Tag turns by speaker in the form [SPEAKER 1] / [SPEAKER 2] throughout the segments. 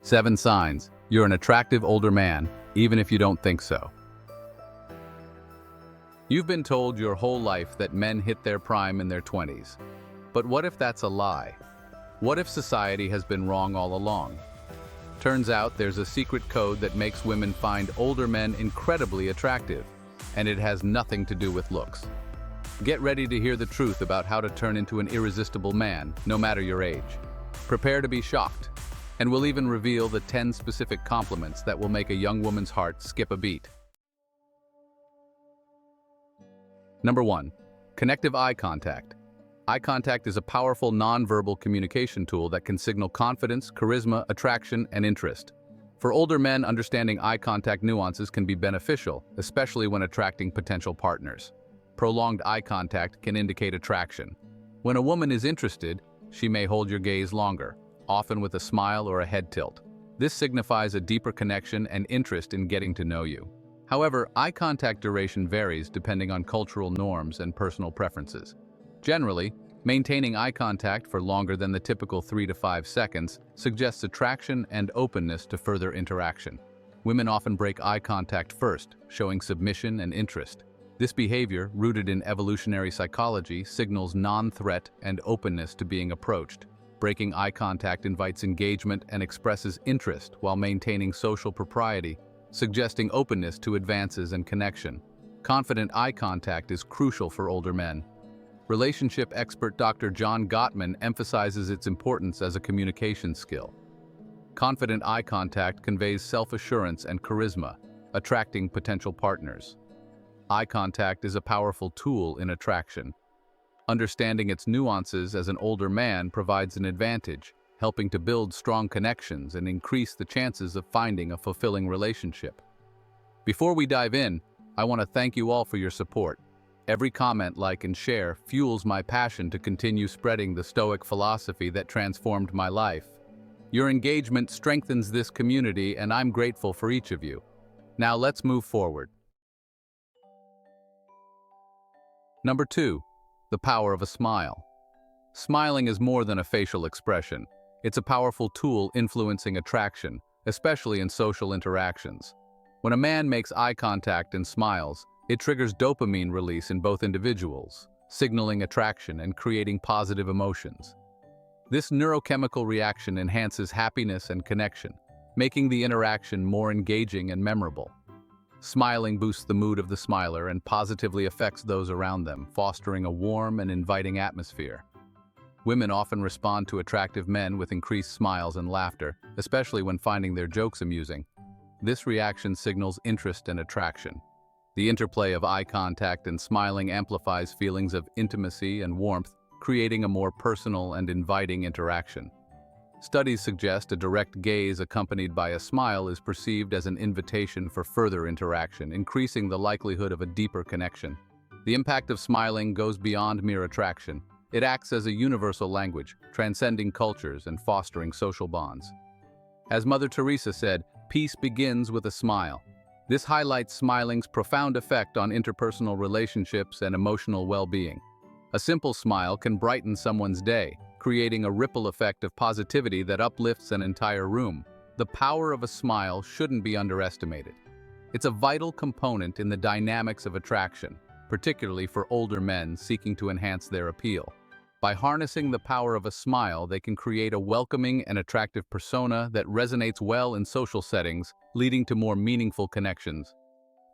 [SPEAKER 1] 7 signs you're an attractive older man, even if you don't think so. You've been told your whole life that men hit their prime in their 20s. But what if that's a lie? What if society has been wrong all along? Turns out there's a secret code that makes women find older men incredibly attractive, and it has nothing to do with looks. Get ready to hear the truth about how to turn into an irresistible man, no matter your age. Prepare to be shocked, and we'll even reveal the 10 specific compliments that will make a young woman's heart skip a beat. Number 1. Connective eye contact. Eye contact is a powerful non-verbal communication tool that can signal confidence, charisma, attraction, and interest. For older men, understanding eye contact nuances can be beneficial, especially when attracting potential partners. Prolonged eye contact can indicate attraction. When a woman is interested, she may hold your gaze longer, often with a smile or a head tilt. This signifies a deeper connection and interest in getting to know you. However, eye contact duration varies depending on cultural norms and personal preferences. Generally, maintaining eye contact for longer than the typical 3 to 5 seconds suggests attraction and openness to further interaction. Women often break eye contact first, showing submission and interest. This behavior, rooted in evolutionary psychology, signals non-threat and openness to being approached. Breaking eye contact invites engagement and expresses interest while maintaining social propriety, suggesting openness to advances and connection. Confident eye contact is crucial for older men. Relationship expert Dr. John Gottman emphasizes its importance as a communication skill. Confident eye contact conveys self-assurance and charisma, attracting potential partners. Eye contact is a powerful tool in attraction. Understanding its nuances as an older man provides an advantage, helping to build strong connections and increase the chances of finding a fulfilling relationship. Before we dive in, I want to thank you all for your support. Every comment, like, and share fuels my passion to continue spreading the Stoic philosophy that transformed my life. Your engagement strengthens this community, and I'm grateful for each of you. Now let's move forward. Number 2. The power of a smile. Smiling is more than a facial expression. It's a powerful tool influencing attraction, especially in social interactions. When a man makes eye contact and smiles, it triggers dopamine release in both individuals, signaling attraction and creating positive emotions. This neurochemical reaction enhances happiness and connection, making the interaction more engaging and memorable. Smiling boosts the mood of the smiler and positively affects those around them, fostering a warm and inviting atmosphere. Women often respond to attractive men with increased smiles and laughter, especially when finding their jokes amusing. This reaction signals interest and attraction. The interplay of eye contact and smiling amplifies feelings of intimacy and warmth, creating a more personal and inviting interaction. Studies suggest a direct gaze accompanied by a smile is perceived as an invitation for further interaction, increasing the likelihood of a deeper connection. The impact of smiling goes beyond mere attraction. It acts as a universal language, transcending cultures and fostering social bonds. As Mother Teresa said, "Peace begins with a smile." This highlights smiling's profound effect on interpersonal relationships and emotional well-being. A simple smile can brighten someone's day, creating a ripple effect of positivity that uplifts an entire room. The power of a smile shouldn't be underestimated. It's a vital component in the dynamics of attraction, particularly for older men seeking to enhance their appeal. By harnessing the power of a smile, they can create a welcoming and attractive persona that resonates well in social settings, leading to more meaningful connections.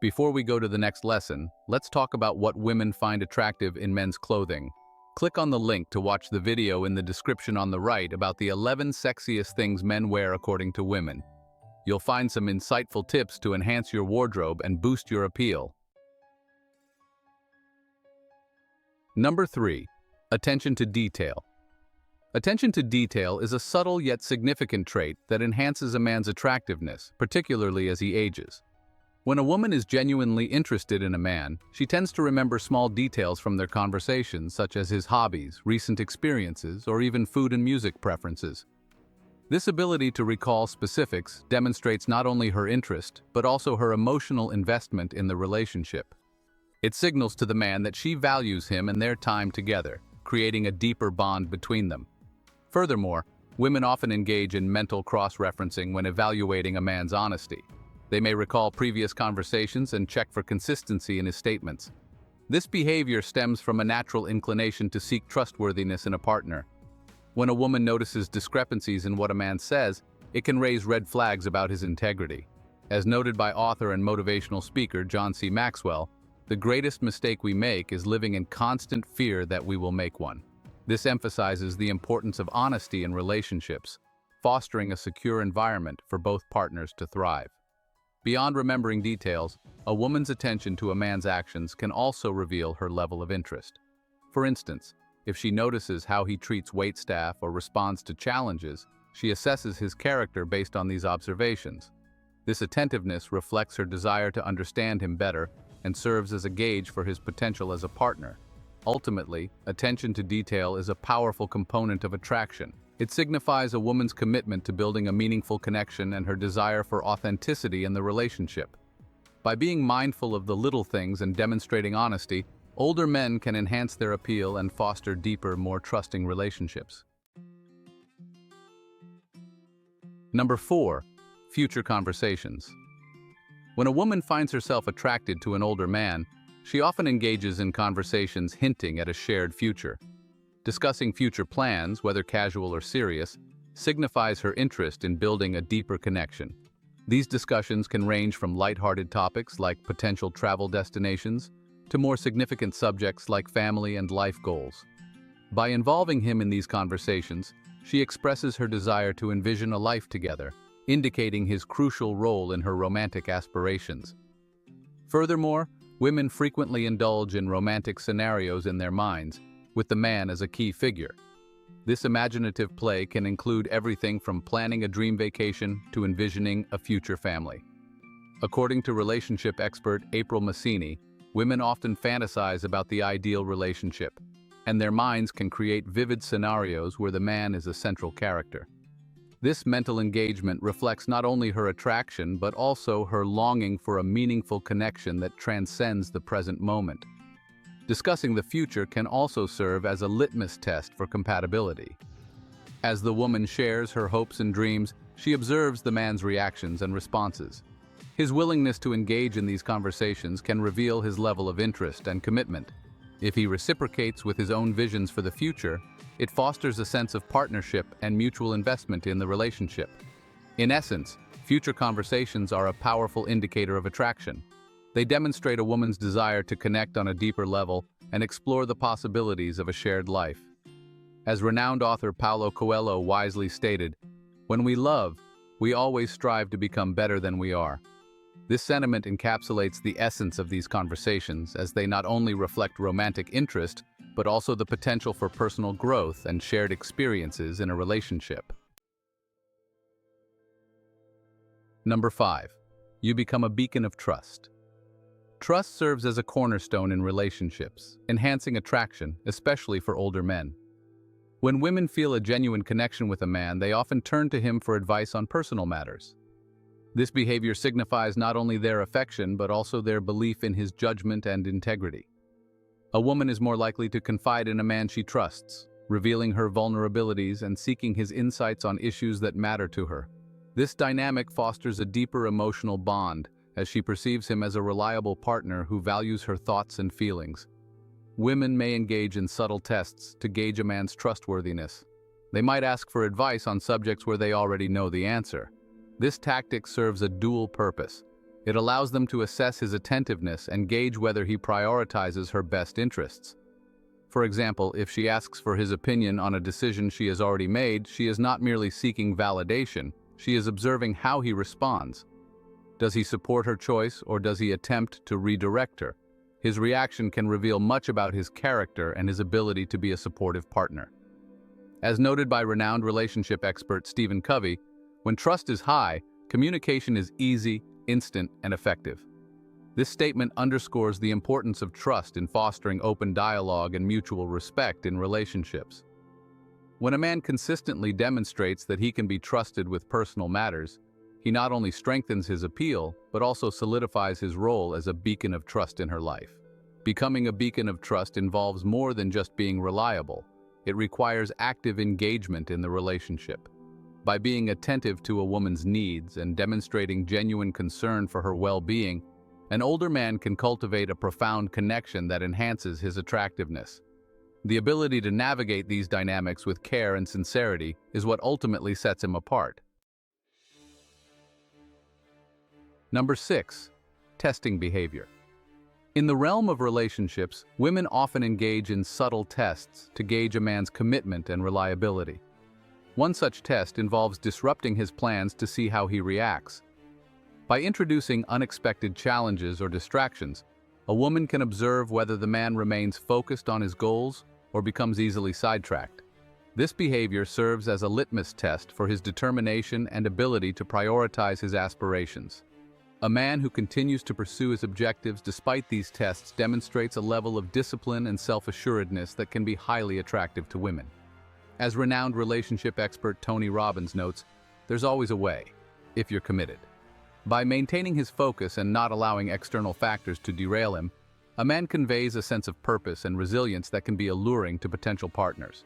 [SPEAKER 1] Before we go to the next lesson, let's talk about what women find attractive in men's clothing. Click on the link to watch the video in the description on the right about the 11 sexiest things men wear according to women. You'll find some insightful tips to enhance your wardrobe and boost your appeal. Number 3. Attention to detail. Attention to detail is a subtle yet significant trait that enhances a man's attractiveness, particularly as he ages. When a woman is genuinely interested in a man, she tends to remember small details from their conversations, such as his hobbies, recent experiences, or even food and music preferences. This ability to recall specifics demonstrates not only her interest, but also her emotional investment in the relationship. It signals to the man that she values him and their time together, creating a deeper bond between them. Furthermore, Women often engage in mental cross-referencing when evaluating a man's honesty. They may recall previous conversations and check for consistency in his statements. This behavior stems from a natural inclination to seek trustworthiness in a partner. When a woman notices discrepancies in what a man says, it can raise red flags about his integrity. As noted by author and motivational speaker John C. Maxwell, the greatest mistake we make is living in constant fear that we will make one. This emphasizes the importance of honesty in relationships, fostering a secure environment for both partners to thrive. Beyond remembering details, a woman's attention to a man's actions can also reveal her level of interest. For instance, if she notices how he treats waitstaff or responds to challenges, she assesses his character based on these observations. This attentiveness reflects her desire to understand him better and serves as a gauge for his potential as a partner. Ultimately, attention to detail is a powerful component of attraction. It signifies a woman's commitment to building a meaningful connection and her desire for authenticity in the relationship. By being mindful of the little things and demonstrating honesty, older men can enhance their appeal and foster deeper, more trusting relationships. Number 4. Future conversations. When a woman finds herself attracted to an older man, she often engages in conversations hinting at a shared future. Discussing future plans, whether casual or serious, signifies her interest in building a deeper connection. These discussions can range from lighthearted topics like potential travel destinations to more significant subjects like family and life goals. By involving him in these conversations, she expresses her desire to envision a life together, indicating his crucial role in her romantic aspirations. Furthermore, women frequently indulge in romantic scenarios in their minds, with the man as a key figure. This imaginative play can include everything from planning a dream vacation to envisioning a future family. According to relationship expert April Massini, women often fantasize about the ideal relationship, and their minds can create vivid scenarios where the man is a central character. This mental engagement reflects not only her attraction but also her longing for a meaningful connection that transcends the present moment. Discussing the future can also serve as a litmus test for compatibility. As the woman shares her hopes and dreams, she observes the man's reactions and responses. His willingness to engage in these conversations can reveal his level of interest and commitment. If he reciprocates with his own visions for the future, it fosters a sense of partnership and mutual investment in the relationship. In essence, future conversations are a powerful indicator of attraction. They demonstrate a woman's desire to connect on a deeper level and explore the possibilities of a shared life. As renowned author Paulo Coelho wisely stated, "When we love, we always strive to become better than we are." This sentiment encapsulates the essence of these conversations, as they not only reflect romantic interest, but also the potential for personal growth and shared experiences in a relationship. Number 5. You become a beacon of trust. Trust serves as a cornerstone in relationships, enhancing attraction, especially for older men. When women feel a genuine connection with a man, they often turn to him for advice on personal matters. This behavior signifies not only their affection but also their belief in his judgment and integrity. A woman is more likely to confide in a man she trusts, revealing her vulnerabilities and seeking his insights on issues that matter to her. This dynamic fosters a deeper emotional bond, as she perceives him as a reliable partner who values her thoughts and feelings. Women may engage in subtle tests to gauge a man's trustworthiness. They might ask for advice on subjects where they already know the answer. This tactic serves a dual purpose. It allows them to assess his attentiveness and gauge whether he prioritizes her best interests. For example, if she asks for his opinion on a decision she has already made, she is not merely seeking validation, she is observing how he responds. Does he support her choice, or does he attempt to redirect her? His reaction can reveal much about his character and his ability to be a supportive partner. As noted by renowned relationship expert Stephen Covey, when trust is high, communication is easy, instant, and effective. This statement underscores the importance of trust in fostering open dialogue and mutual respect in relationships. When a man consistently demonstrates that he can be trusted with personal matters, he not only strengthens his appeal, but also solidifies his role as a beacon of trust in her life. Becoming a beacon of trust involves more than just being reliable. It requires active engagement in the relationship. By being attentive to a woman's needs and demonstrating genuine concern for her well-being, an older man can cultivate a profound connection that enhances his attractiveness. The ability to navigate these dynamics with care and sincerity is what ultimately sets him apart. Number 6. Testing behavior. In the realm of relationships, women often engage in subtle tests to gauge a man's commitment and reliability. One such test involves disrupting his plans to see how he reacts. By introducing unexpected challenges or distractions, a woman can observe whether the man remains focused on his goals or becomes easily sidetracked. This behavior serves as a litmus test for his determination and ability to prioritize his aspirations. A man who continues to pursue his objectives despite these tests demonstrates a level of discipline and self-assuredness that can be highly attractive to women. As renowned relationship expert Tony Robbins notes, there's always a way, if you're committed. By maintaining his focus and not allowing external factors to derail him, a man conveys a sense of purpose and resilience that can be alluring to potential partners.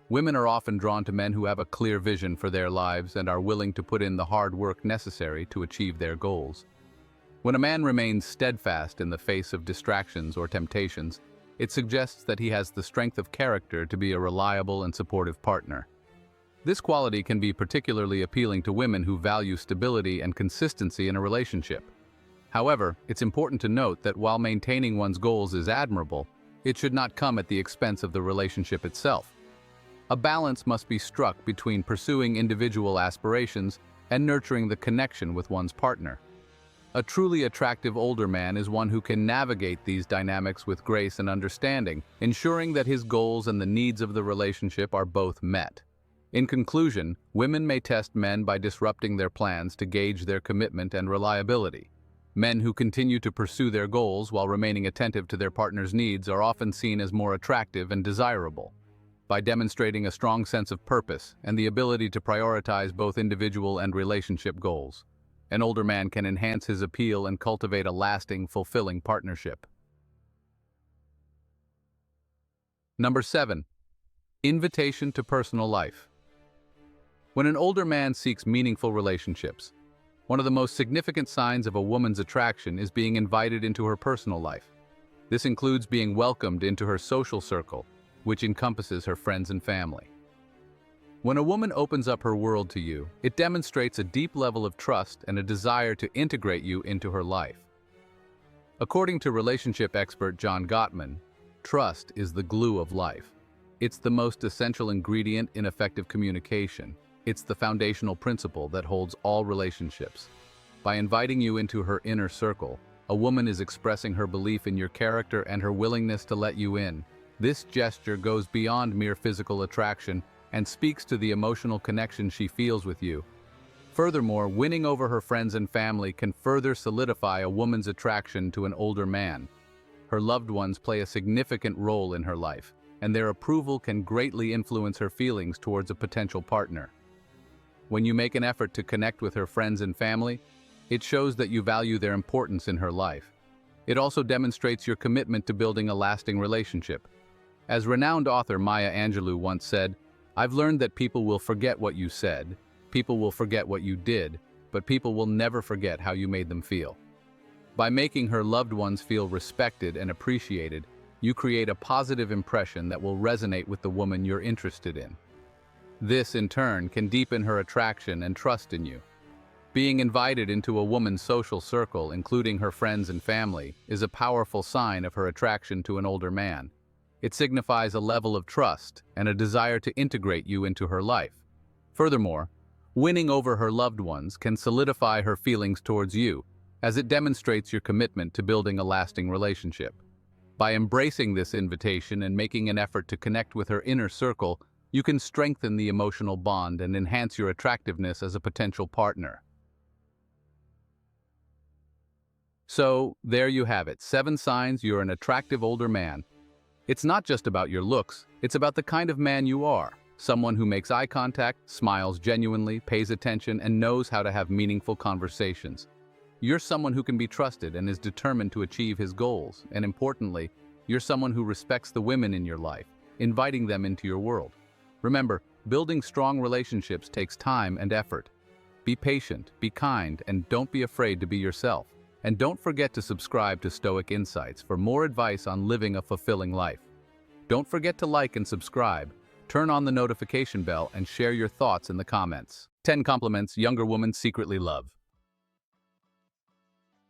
[SPEAKER 1] Women are often drawn to men who have a clear vision for their lives and are willing to put in the hard work necessary to achieve their goals. When a man remains steadfast in the face of distractions or temptations, it suggests that he has the strength of character to be a reliable and supportive partner. This quality can be particularly appealing to women who value stability and consistency in a relationship. However, it's important to note that while maintaining one's goals is admirable, it should not come at the expense of the relationship itself. A balance must be struck between pursuing individual aspirations and nurturing the connection with one's partner. A truly attractive older man is one who can navigate these dynamics with grace and understanding, ensuring that his goals and the needs of the relationship are both met. In conclusion, women may test men by disrupting their plans to gauge their commitment and reliability. Men who continue to pursue their goals while remaining attentive to their partner's needs are often seen as more attractive and desirable. By demonstrating a strong sense of purpose and the ability to prioritize both individual and relationship goals, an older man can enhance his appeal and cultivate a lasting, fulfilling partnership. Number 7. Invitation to personal life. When an older man seeks meaningful relationships, one of the most significant signs of a woman's attraction is being invited into her personal life. This includes being welcomed into her social circle, which encompasses her friends and family. When a woman opens up her world to you, it demonstrates a deep level of trust and a desire to integrate you into her life. According to relationship expert John Gottman, trust is the glue of life. It's the most essential ingredient in effective communication. It's the foundational principle that holds all relationships. By inviting you into her inner circle, a woman is expressing her belief in your character and her willingness to let you in. This gesture goes beyond mere physical attraction and speaks to the emotional connection she feels with you. Furthermore, winning over her friends and family can further solidify a woman's attraction to an older man. Her loved ones play a significant role in her life, and their approval can greatly influence her feelings towards a potential partner. When you make an effort to connect with her friends and family, it shows that you value their importance in her life. It also demonstrates your commitment to building a lasting relationship. As renowned author Maya Angelou once said, "I've learned that people will forget what you said, people will forget what you did, but people will never forget how you made them feel." By making her loved ones feel respected and appreciated, you create a positive impression that will resonate with the woman you're interested in. This, in turn, can deepen her attraction and trust in you. Being invited into a woman's social circle, including her friends and family, is a powerful sign of her attraction to an older man. It signifies a level of trust and a desire to integrate you into her life. Furthermore, winning over her loved ones can solidify her feelings towards you, as it demonstrates your commitment to building a lasting relationship. By embracing this invitation and making an effort to connect with her inner circle, you can strengthen the emotional bond and enhance your attractiveness as a potential partner. So, there you have it, 7 signs you're an attractive older man. It's not just about your looks, it's about the kind of man you are. Someone who makes eye contact, smiles genuinely, pays attention, and knows how to have meaningful conversations. You're someone who can be trusted and is determined to achieve his goals, and importantly, you're someone who respects the women in your life, inviting them into your world. Remember, building strong relationships takes time and effort. Be patient, be kind, and don't be afraid to be yourself. And don't forget to subscribe to Stoic Insights for more advice on living a fulfilling life. Don't forget to like and subscribe, turn on the notification bell, and share your thoughts in the comments. 10 compliments younger women secretly love.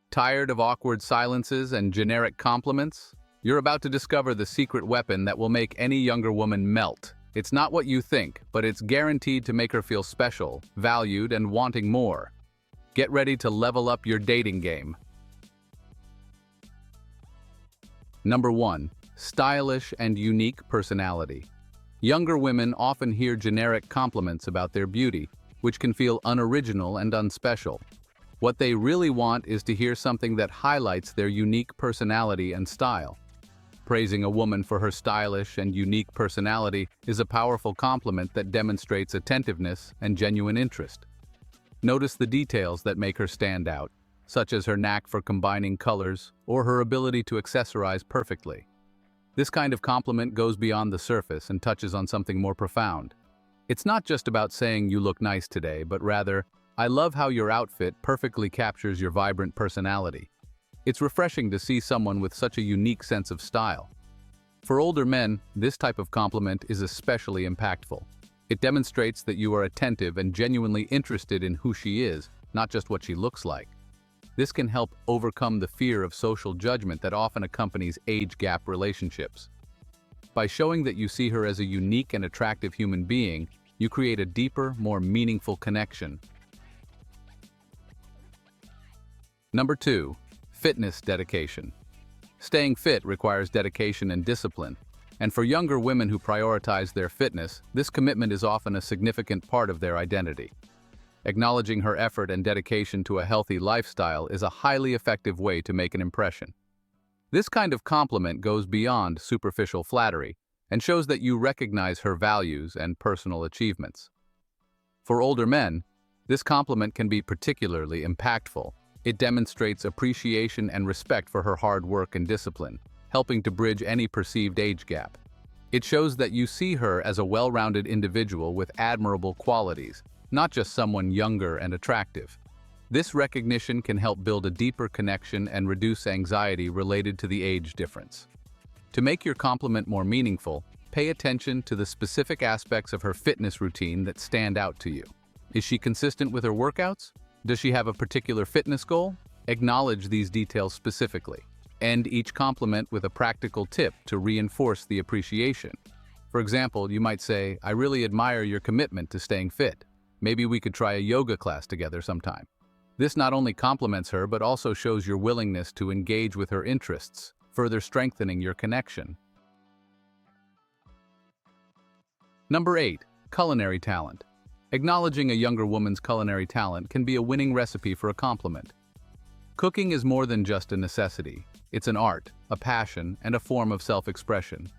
[SPEAKER 1] Tired of awkward silences and generic compliments? You're about to discover the secret weapon that will make any younger woman melt. It's not what you think, but it's guaranteed to make her feel special, valued, and wanting more. Get ready to level up your dating game. Number 1. Stylish and unique personality. Younger women often hear generic compliments about their beauty, which can feel unoriginal and unspecial. What they really want is to hear something that highlights their unique personality and style. Praising a woman for her stylish and unique personality is a powerful compliment that demonstrates attentiveness and genuine interest. Notice the details that make her stand out, such as her knack for combining colors or her ability to accessorize perfectly. This kind of compliment goes beyond the surface and touches on something more profound. It's not just about saying you look nice today, but rather, I love how your outfit perfectly captures your vibrant personality. It's refreshing to see someone with such a unique sense of style. For older men, this type of compliment is especially impactful. It demonstrates that you are attentive and genuinely interested in who she is, not just what she looks like. This can help overcome the fear of social judgment that often accompanies age gap relationships. By showing that you see her as a unique and attractive human being, you create a deeper, more meaningful connection. Number 2. Fitness dedication. Staying fit requires dedication and discipline. And for younger women who prioritize their fitness, this commitment is often a significant part of their identity. Acknowledging her effort and dedication to a healthy lifestyle is a highly effective way to make an impression. This kind of compliment goes beyond superficial flattery and shows that you recognize her values and personal achievements. For older men, this compliment can be particularly impactful. It demonstrates appreciation and respect for her hard work and discipline, helping to bridge any perceived age gap. It shows that you see her as a well-rounded individual with admirable qualities, not just someone younger and attractive. This recognition can help build a deeper connection and reduce anxiety related to the age difference. To make your compliment more meaningful, pay attention to the specific aspects of her fitness routine that stand out to you. Is she consistent with her workouts? Does she have a particular fitness goal? Acknowledge these details specifically. End each compliment with a practical tip to reinforce the appreciation. For example, you might say, I really admire your commitment to staying fit. Maybe we could try a yoga class together sometime. This not only compliments her, but also shows your willingness to engage with her interests, further strengthening your connection. Number 8. Culinary talent. Acknowledging a younger woman's culinary talent can be a winning recipe for a compliment. Cooking is more than just a necessity. It's an art, a passion, and a form of self-expression.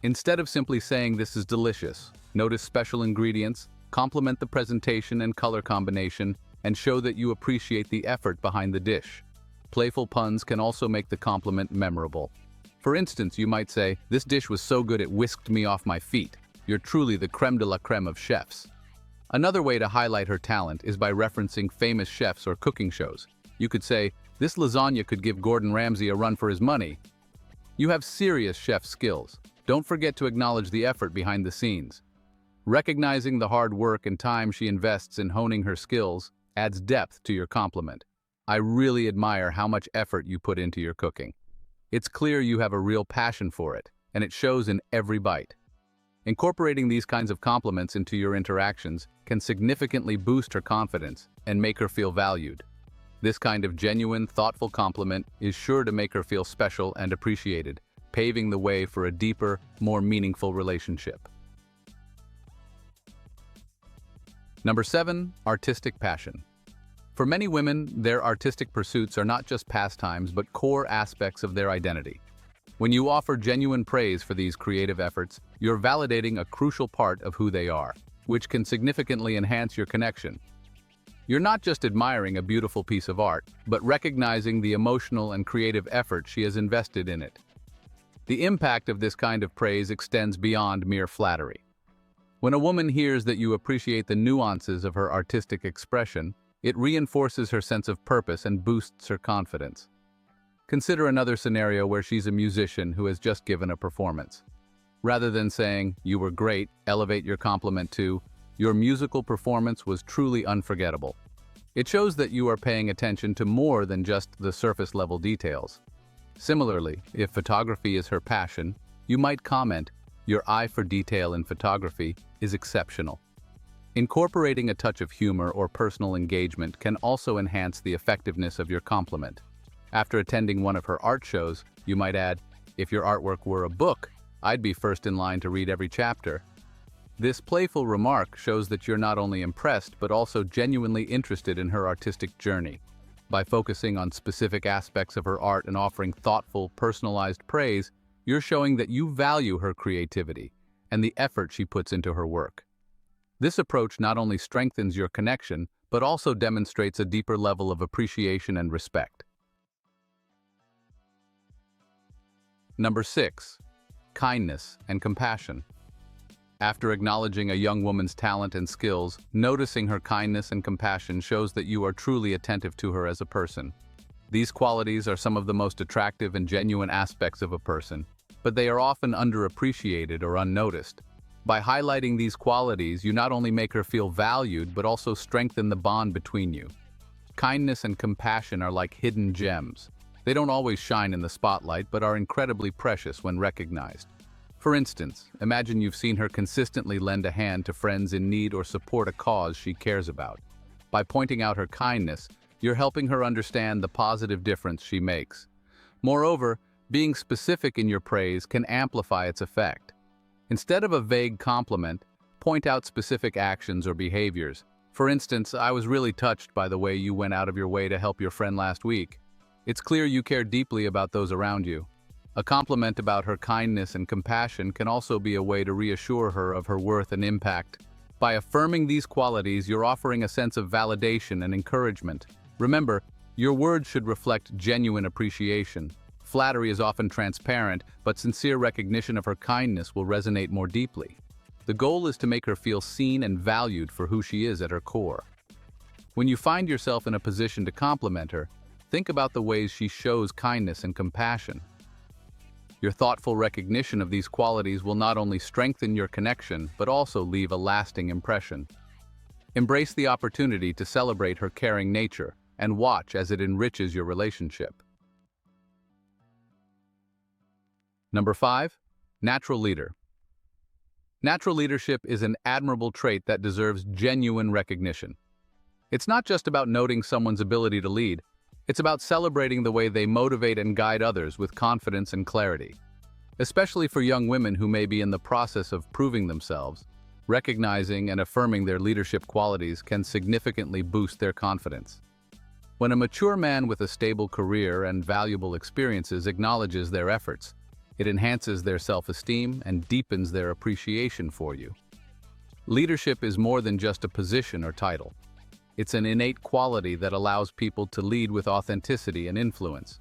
[SPEAKER 1] Instead of simply saying this is delicious, notice special ingredients, compliment the presentation and color combination, and show that you appreciate the effort behind the dish. Playful puns can also make the compliment memorable. For instance, you might say, this dish was so good it whisked me off my feet. You're truly the creme de la creme of chefs. Another way to highlight her talent is by referencing famous chefs or cooking shows. You could say, this lasagna could give Gordon Ramsay a run for his money. You have serious chef skills. Don't forget to acknowledge the effort behind the scenes. Recognizing the hard work and time she invests in honing her skills adds depth to your compliment. I really admire how much effort you put into your cooking. It's clear you have a real passion for it, and it shows in every bite. Incorporating these kinds of compliments into your interactions can significantly boost her confidence and make her feel valued. This kind of genuine, thoughtful compliment is sure to make her feel special and appreciated, paving the way for a deeper, more meaningful relationship. Number 7. Artistic passion. For many women, their artistic pursuits are not just pastimes but core aspects of their identity. When you offer genuine praise for these creative efforts, you're validating a crucial part of who they are, which can significantly enhance your connection. You're not just admiring a beautiful piece of art, but recognizing the emotional and creative effort she has invested in it. The impact of this kind of praise extends beyond mere flattery. When a woman hears that you appreciate the nuances of her artistic expression, it reinforces her sense of purpose and boosts her confidence. Consider another scenario where she's a musician who has just given a performance. Rather than saying, "You were great," elevate your compliment to, "Your musical performance was truly unforgettable." It shows that you are paying attention to more than just the surface-level details. Similarly, if photography is her passion, you might comment, "Your eye for detail in photography is exceptional." Incorporating a touch of humor or personal engagement can also enhance the effectiveness of your compliment. After attending one of her art shows, you might add, "If your artwork were a book, I'd be first in line to read every chapter." This playful remark shows that you're not only impressed but also genuinely interested in her artistic journey. By focusing on specific aspects of her art and offering thoughtful, personalized praise, you're showing that you value her creativity and the effort she puts into her work. This approach not only strengthens your connection, but also demonstrates a deeper level of appreciation and respect. Number 6. Kindness and compassion. After acknowledging a young woman's talent and skills, noticing her kindness and compassion shows that you are truly attentive to her as a person. These qualities are some of the most attractive and genuine aspects of a person, but they are often underappreciated or unnoticed. By highlighting these qualities, you not only make her feel valued, but also strengthen the bond between you. Kindness and compassion are like hidden gems. They don't always shine in the spotlight, but are incredibly precious when recognized. For instance, imagine you've seen her consistently lend a hand to friends in need or support a cause she cares about. By pointing out her kindness, you're helping her understand the positive difference she makes. Moreover, being specific in your praise can amplify its effect. Instead of a vague compliment, point out specific actions or behaviors. For instance, "I was really touched by the way you went out of your way to help your friend last week." It's clear you care deeply about those around you. A compliment about her kindness and compassion can also be a way to reassure her of her worth and impact. By affirming these qualities, you're offering a sense of validation and encouragement. Remember, your words should reflect genuine appreciation. Flattery is often transparent, but sincere recognition of her kindness will resonate more deeply. The goal is to make her feel seen and valued for who she is at her core. When you find yourself in a position to compliment her, think about the ways she shows kindness and compassion. Your thoughtful recognition of these qualities will not only strengthen your connection, but also leave a lasting impression. Embrace the opportunity to celebrate her caring nature and watch as it enriches your relationship. Number 5. Natural leader. Natural leadership is an admirable trait that deserves genuine recognition. It's not just about noting someone's ability to lead. It's about celebrating the way they motivate and guide others with confidence and clarity. Especially for young women who may be in the process of proving themselves, recognizing and affirming their leadership qualities can significantly boost their confidence. When a mature man with a stable career and valuable experiences acknowledges their efforts, it enhances their self-esteem and deepens their appreciation for you. Leadership is more than just a position or title. It's an innate quality that allows people to lead with authenticity and influence.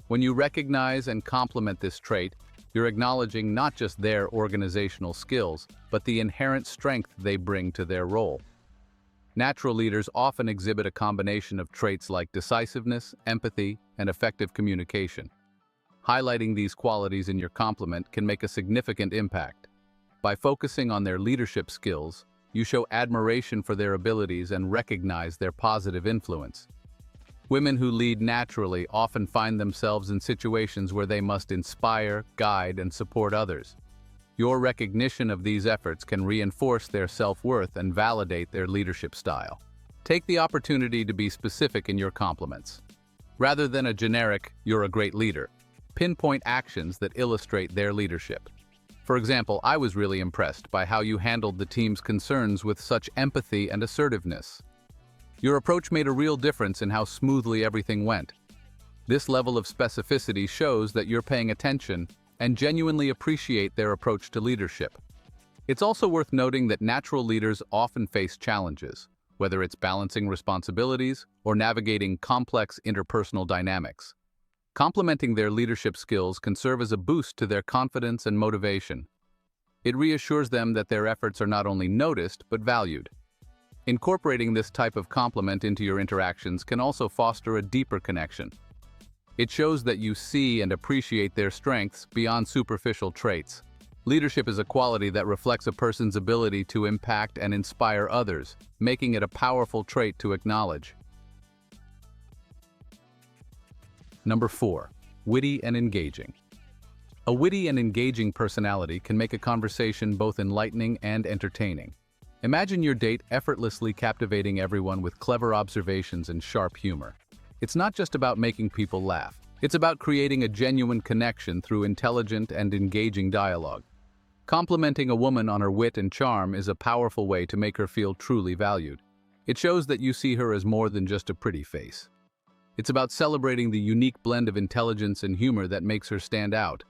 [SPEAKER 1] When you recognize and compliment this trait, you're acknowledging not just their organizational skills, but the inherent strength they bring to their role. Natural leaders often exhibit a combination of traits like decisiveness, empathy, and effective communication. Highlighting these qualities in your compliment can make a significant impact. By focusing on their leadership skills, you show admiration for their abilities and recognize their positive influence. Women who lead naturally often find themselves in situations where they must inspire, guide, and support others. Your recognition of these efforts can reinforce their self-worth and validate their leadership style. Take the opportunity to be specific in your compliments. Rather than a generic, "You're a great leader," pinpoint actions that illustrate their leadership. For example, "I was really impressed by how you handled the team's concerns with such empathy and assertiveness. Your approach made a real difference in how smoothly everything went." This level of specificity shows that you're paying attention and genuinely appreciate their approach to leadership. It's also worth noting that natural leaders often face challenges, whether it's balancing responsibilities or navigating complex interpersonal dynamics. Complementing their leadership skills can serve as a boost to their confidence and motivation. It reassures them that their efforts are not only noticed, but valued. Incorporating this type of compliment into your interactions can also foster a deeper connection. It shows that you see and appreciate their strengths beyond superficial traits. Leadership is a quality that reflects a person's ability to impact and inspire others, making it a powerful trait to acknowledge. Number 4. Witty and engaging. A witty and engaging personality can make a conversation both enlightening and entertaining. Imagine your date effortlessly captivating everyone with clever observations and sharp humor. It's not just about making people laugh. It's about creating a genuine connection through intelligent and engaging dialogue. Complimenting a woman on her wit and charm is a powerful way to make her feel truly valued. It shows that you see her as more than just a pretty face. It's about celebrating the unique blend of intelligence and humor that makes her stand out.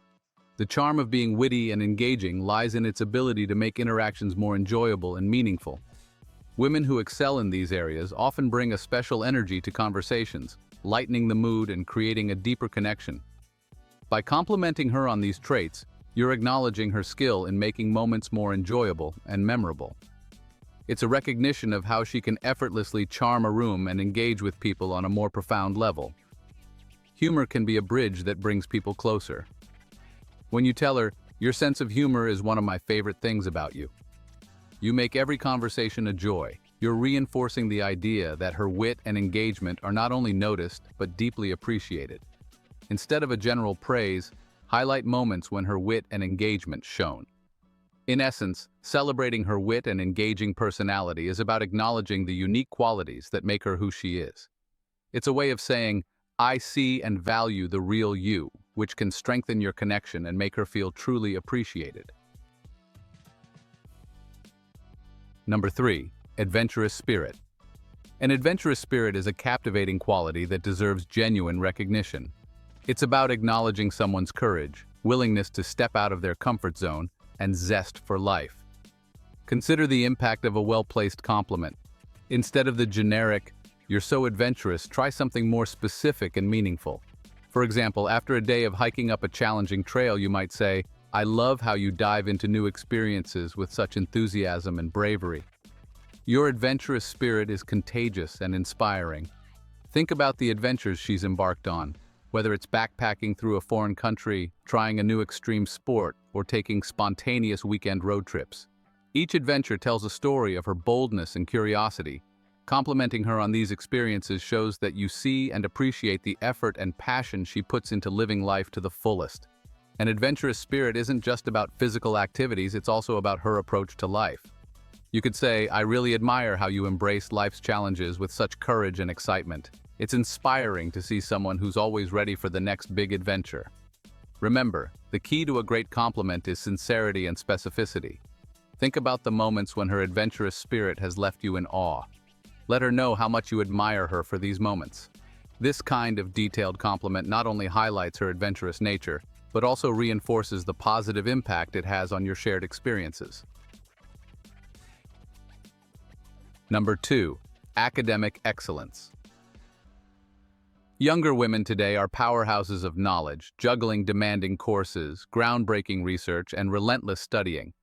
[SPEAKER 1] The charm of being witty and engaging lies in its ability to make interactions more enjoyable and meaningful. Women who excel in these areas often bring a special energy to conversations, lightening the mood and creating a deeper connection. By complimenting her on these traits, you're acknowledging her skill in making moments more enjoyable and memorable. It's a recognition of how she can effortlessly charm a room and engage with people on a more profound level. Humor can be a bridge that brings people closer. When you tell her, "Your sense of humor is one of my favorite things about you," you make every conversation a joy. You're reinforcing the idea that her wit and engagement are not only noticed, but deeply appreciated. Instead of a general praise, highlight moments when her wit and engagement shone. In essence, celebrating her wit and engaging personality is about acknowledging the unique qualities that make her who she is. It's a way of saying, "I see and value the real you," which can strengthen your connection and make her feel truly appreciated. Number 3. Adventurous Spirit. An adventurous spirit is a captivating quality that deserves genuine recognition. It's about acknowledging someone's courage, willingness to step out of their comfort zone, and zest for life. Consider the impact of a well-placed compliment. Instead of the generic, "You're so adventurous," try something more specific and meaningful. For example, after a day of hiking up a challenging trail, you might say, "I love how you dive into new experiences with such enthusiasm and bravery." Your adventurous spirit is contagious and inspiring. Think about the adventures she's embarked on, whether it's backpacking through a foreign country, trying a new extreme sport, or taking spontaneous weekend road trips. Each adventure tells a story of her boldness and curiosity. Complimenting her on these experiences shows that you see and appreciate the effort and passion she puts into living life to the fullest. An adventurous spirit isn't just about physical activities, it's also about her approach to life. You could say, "I really admire how you embrace life's challenges with such courage and excitement. It's inspiring to see someone who's always ready for the next big adventure." Remember, the key to a great compliment is sincerity and specificity. Think about the moments when her adventurous spirit has left you in awe. Let her know how much you admire her for these moments. This kind of detailed compliment not only highlights her adventurous nature, but also reinforces the positive impact it has on your shared experiences. Number 2. Academic excellence. Younger women today are powerhouses of knowledge, juggling demanding courses, groundbreaking research, and relentless studying.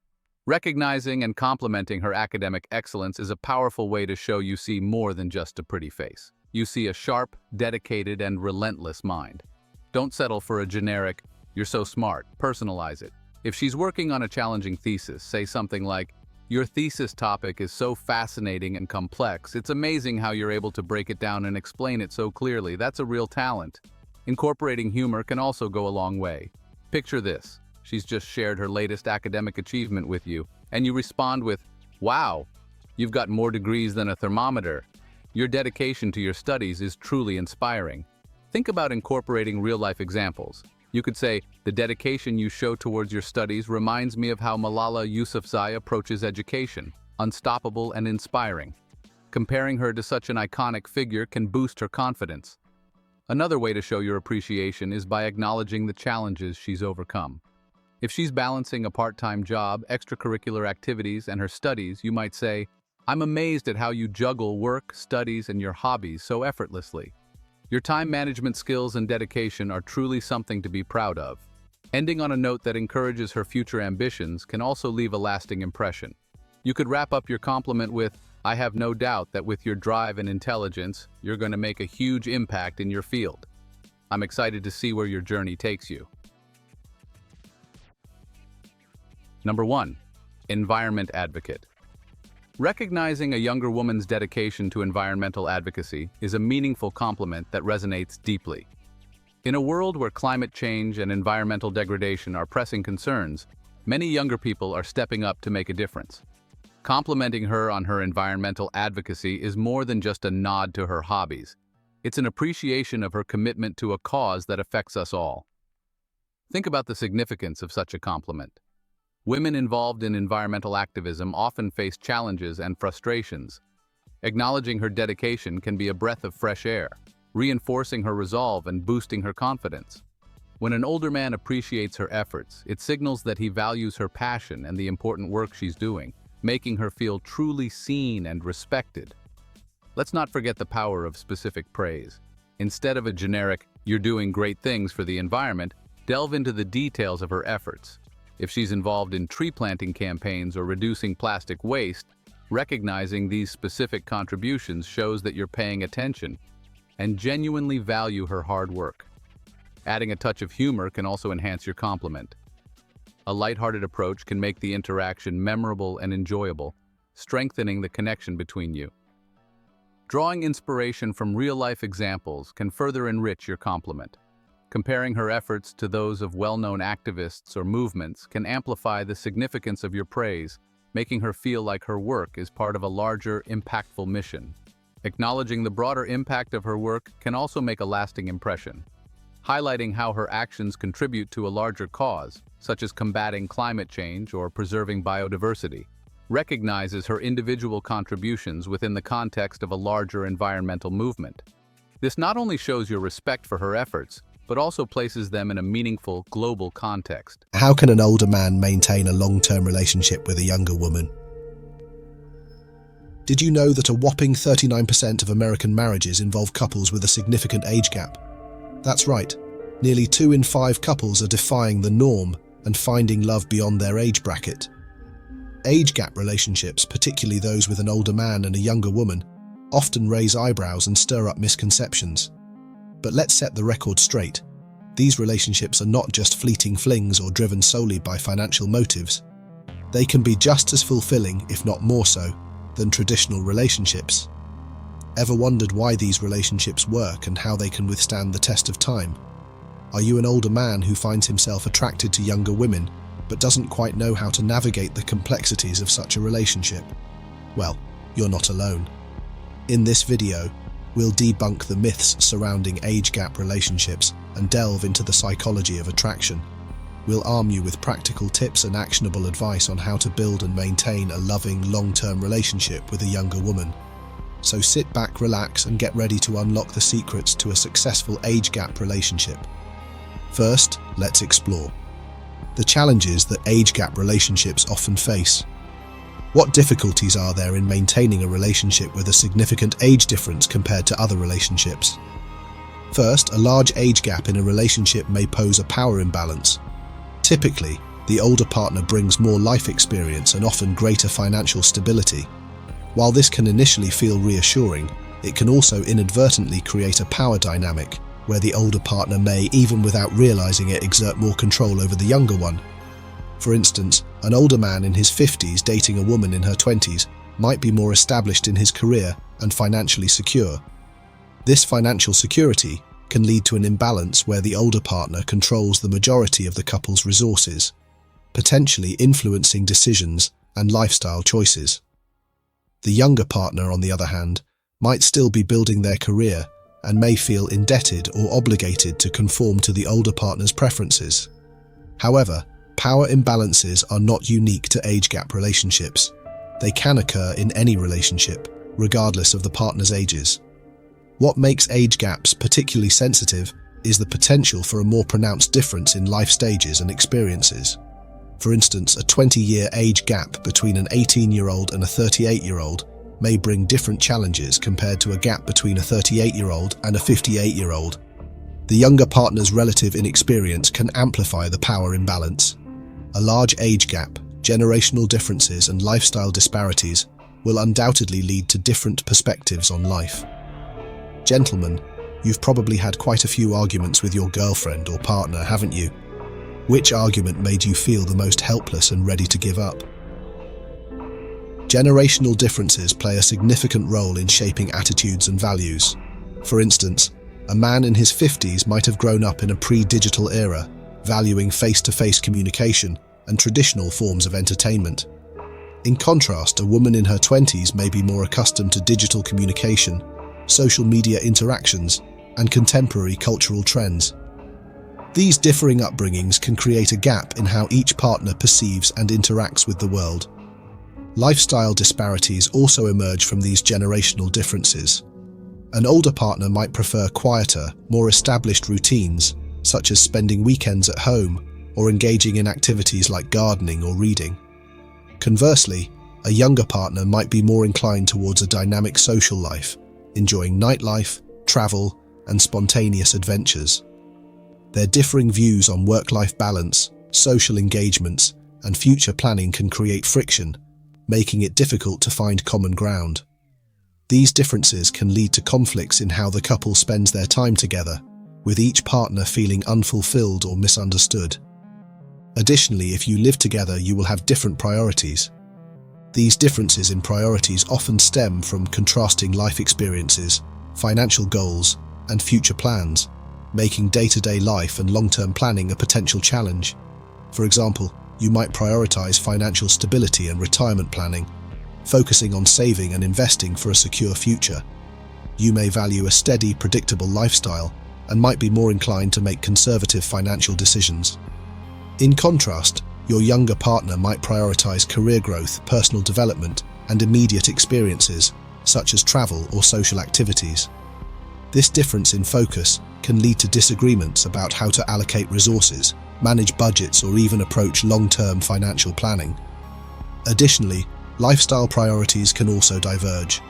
[SPEAKER 1] Recognizing and complimenting her academic excellence is a powerful way to show you see more than just a pretty face. You see a sharp, dedicated, and relentless mind. Don't settle for a generic, "You're so smart," personalize it. If she's working on a challenging thesis, say something like, "Your thesis topic is so fascinating and complex. It's amazing how you're able to break it down and explain it so clearly. That's a real talent." Incorporating humor can also go a long way. Picture this. She's just shared her latest academic achievement with you, and you respond with, "Wow, you've got more degrees than a thermometer." Your dedication to your studies is truly inspiring. Think about incorporating real-life examples. You could say, "The dedication you show towards your studies reminds me of how Malala Yousafzai approaches education, unstoppable and inspiring." Comparing her to such an iconic figure can boost her confidence. Another way to show your appreciation is by acknowledging the challenges she's overcome. If she's balancing a part-time job, extracurricular activities, and her studies, you might say, "I'm amazed at how you juggle work, studies, and your hobbies so effortlessly." Your time management skills and dedication are truly something to be proud of. Ending on a note that encourages her future ambitions can also leave a lasting impression. You could wrap up your compliment with, "I have no doubt that with your drive and intelligence, you're going to make a huge impact in your field. I'm excited to see where your journey takes you." Number 1. Environment advocate. Recognizing a younger woman's dedication to environmental advocacy is a meaningful compliment that resonates deeply. In a world where climate change and environmental degradation are pressing concerns, many younger people are stepping up to make a difference. Complimenting her on her environmental advocacy is more than just a nod to her hobbies. It's an appreciation of her commitment to a cause that affects us all. Think about the significance of such a compliment. Women involved in environmental activism often face challenges and frustrations. Acknowledging her dedication can be a breath of fresh air, reinforcing her resolve and boosting her confidence. When an older man appreciates her efforts, it signals that he values her passion and the important work she's doing, making her feel truly seen and respected. Let's not forget the power of specific praise. Instead of a generic, "You're doing great things for the environment," delve into the details of her efforts. If she's involved in tree planting campaigns or reducing plastic waste, recognizing these specific contributions shows that you're paying attention and genuinely value her hard work. Adding a touch of humor can also enhance your compliment. A lighthearted approach can make the interaction memorable and enjoyable, strengthening the connection between you. Drawing inspiration from real-life examples can further enrich your compliment. Comparing her efforts to those of well-known activists or movements can amplify the significance of your praise, making her feel like her work is part of a larger, impactful mission. Acknowledging the broader impact of her work can also make a lasting impression. Highlighting how her actions contribute to a larger cause, such as combating climate change or preserving biodiversity, recognizes her individual contributions within the context of a larger environmental movement. This not only shows your respect for her efforts, but also places them in a meaningful, global context.
[SPEAKER 2] How can an older man maintain a long-term relationship with a younger woman? Did you know that a whopping 39% of American marriages involve couples with a significant age gap? That's right, nearly 2 in 5 couples are defying the norm and finding love beyond their age bracket. Age gap relationships, particularly those with an older man and a younger woman, often raise eyebrows and stir up misconceptions. But let's set the record straight. These relationships are not just fleeting flings or driven solely by financial motives. They can be just as fulfilling, if not more so, than traditional relationships. Ever wondered why these relationships work and how they can withstand the test of time? Are you an older man who finds himself attracted to younger women, but doesn't quite know how to navigate the complexities of such a relationship? Well, you're not alone. In this video, we'll debunk the myths surrounding age gap relationships and delve into the psychology of attraction. We'll arm you with practical tips and actionable advice on how to build and maintain a loving, long-term relationship with a younger woman. So sit back, relax, and get ready to unlock the secrets to a successful age gap relationship. First, let's explore the challenges that age gap relationships often face. What difficulties are there in maintaining a relationship with a significant age difference compared to other relationships? First, a large age gap in a relationship may pose a power imbalance. Typically, the older partner brings more life experience and often greater financial stability. While this can initially feel reassuring, it can also inadvertently create a power dynamic where the older partner may, even without realizing it, exert more control over the younger one. For instance, an older man in his 50s dating a woman in her 20s might be more established in his career and financially secure. This financial security can lead to an imbalance where the older partner controls the majority of the couple's resources, potentially influencing decisions and lifestyle choices. The younger partner, on the other hand, might still be building their career and may feel indebted or obligated to conform to the older partner's preferences. However, power imbalances are not unique to age gap relationships. They can occur in any relationship, regardless of the partner's ages. What makes age gaps particularly sensitive is the potential for a more pronounced difference in life stages and experiences. For instance, a 20-year age gap between an 18-year-old and a 38-year-old may bring different challenges compared to a gap between a 38-year-old and a 58-year-old. The younger partner's relative inexperience can amplify the power imbalance. A large age gap, generational differences, and lifestyle disparities will undoubtedly lead to different perspectives on life. Gentlemen, you've probably had quite a few arguments with your girlfriend or partner, haven't you? Which argument made you feel the most helpless and ready to give up? Generational differences play a significant role in shaping attitudes and values. For instance, a man in his 50s might have grown up in a pre-digital era, valuing face-to-face communication and traditional forms of entertainment. In contrast, a woman in her 20s may be more accustomed to digital communication, social media interactions, and contemporary cultural trends. These differing upbringings can create a gap in how each partner perceives and interacts with the world. Lifestyle disparities also emerge from these generational differences. An older partner might prefer quieter, more established routines, such as spending weekends at home or engaging in activities like gardening or reading. Conversely, a younger partner might be more inclined towards a dynamic social life, enjoying nightlife, travel, and spontaneous adventures. Their differing views on work-life balance, social engagements, and future planning can create friction, making it difficult to find common ground. These differences can lead to conflicts in how the couple spends their time together, with each partner feeling unfulfilled or misunderstood. Additionally, if you live together, you will have different priorities. These differences in priorities often stem from contrasting life experiences, financial goals, and future plans, making day-to-day life and long-term planning a potential challenge. For example, you might prioritize financial stability and retirement planning, focusing on saving and investing for a secure future. You may value a steady, predictable lifestyle and might be more inclined to make conservative financial decisions. In contrast, your younger partner might prioritize career growth, personal development, and immediate experiences, such as travel or social activities. This difference in focus can lead to disagreements about how to allocate resources, manage budgets, or even approach long-term financial planning. Additionally, lifestyle priorities can also diverge.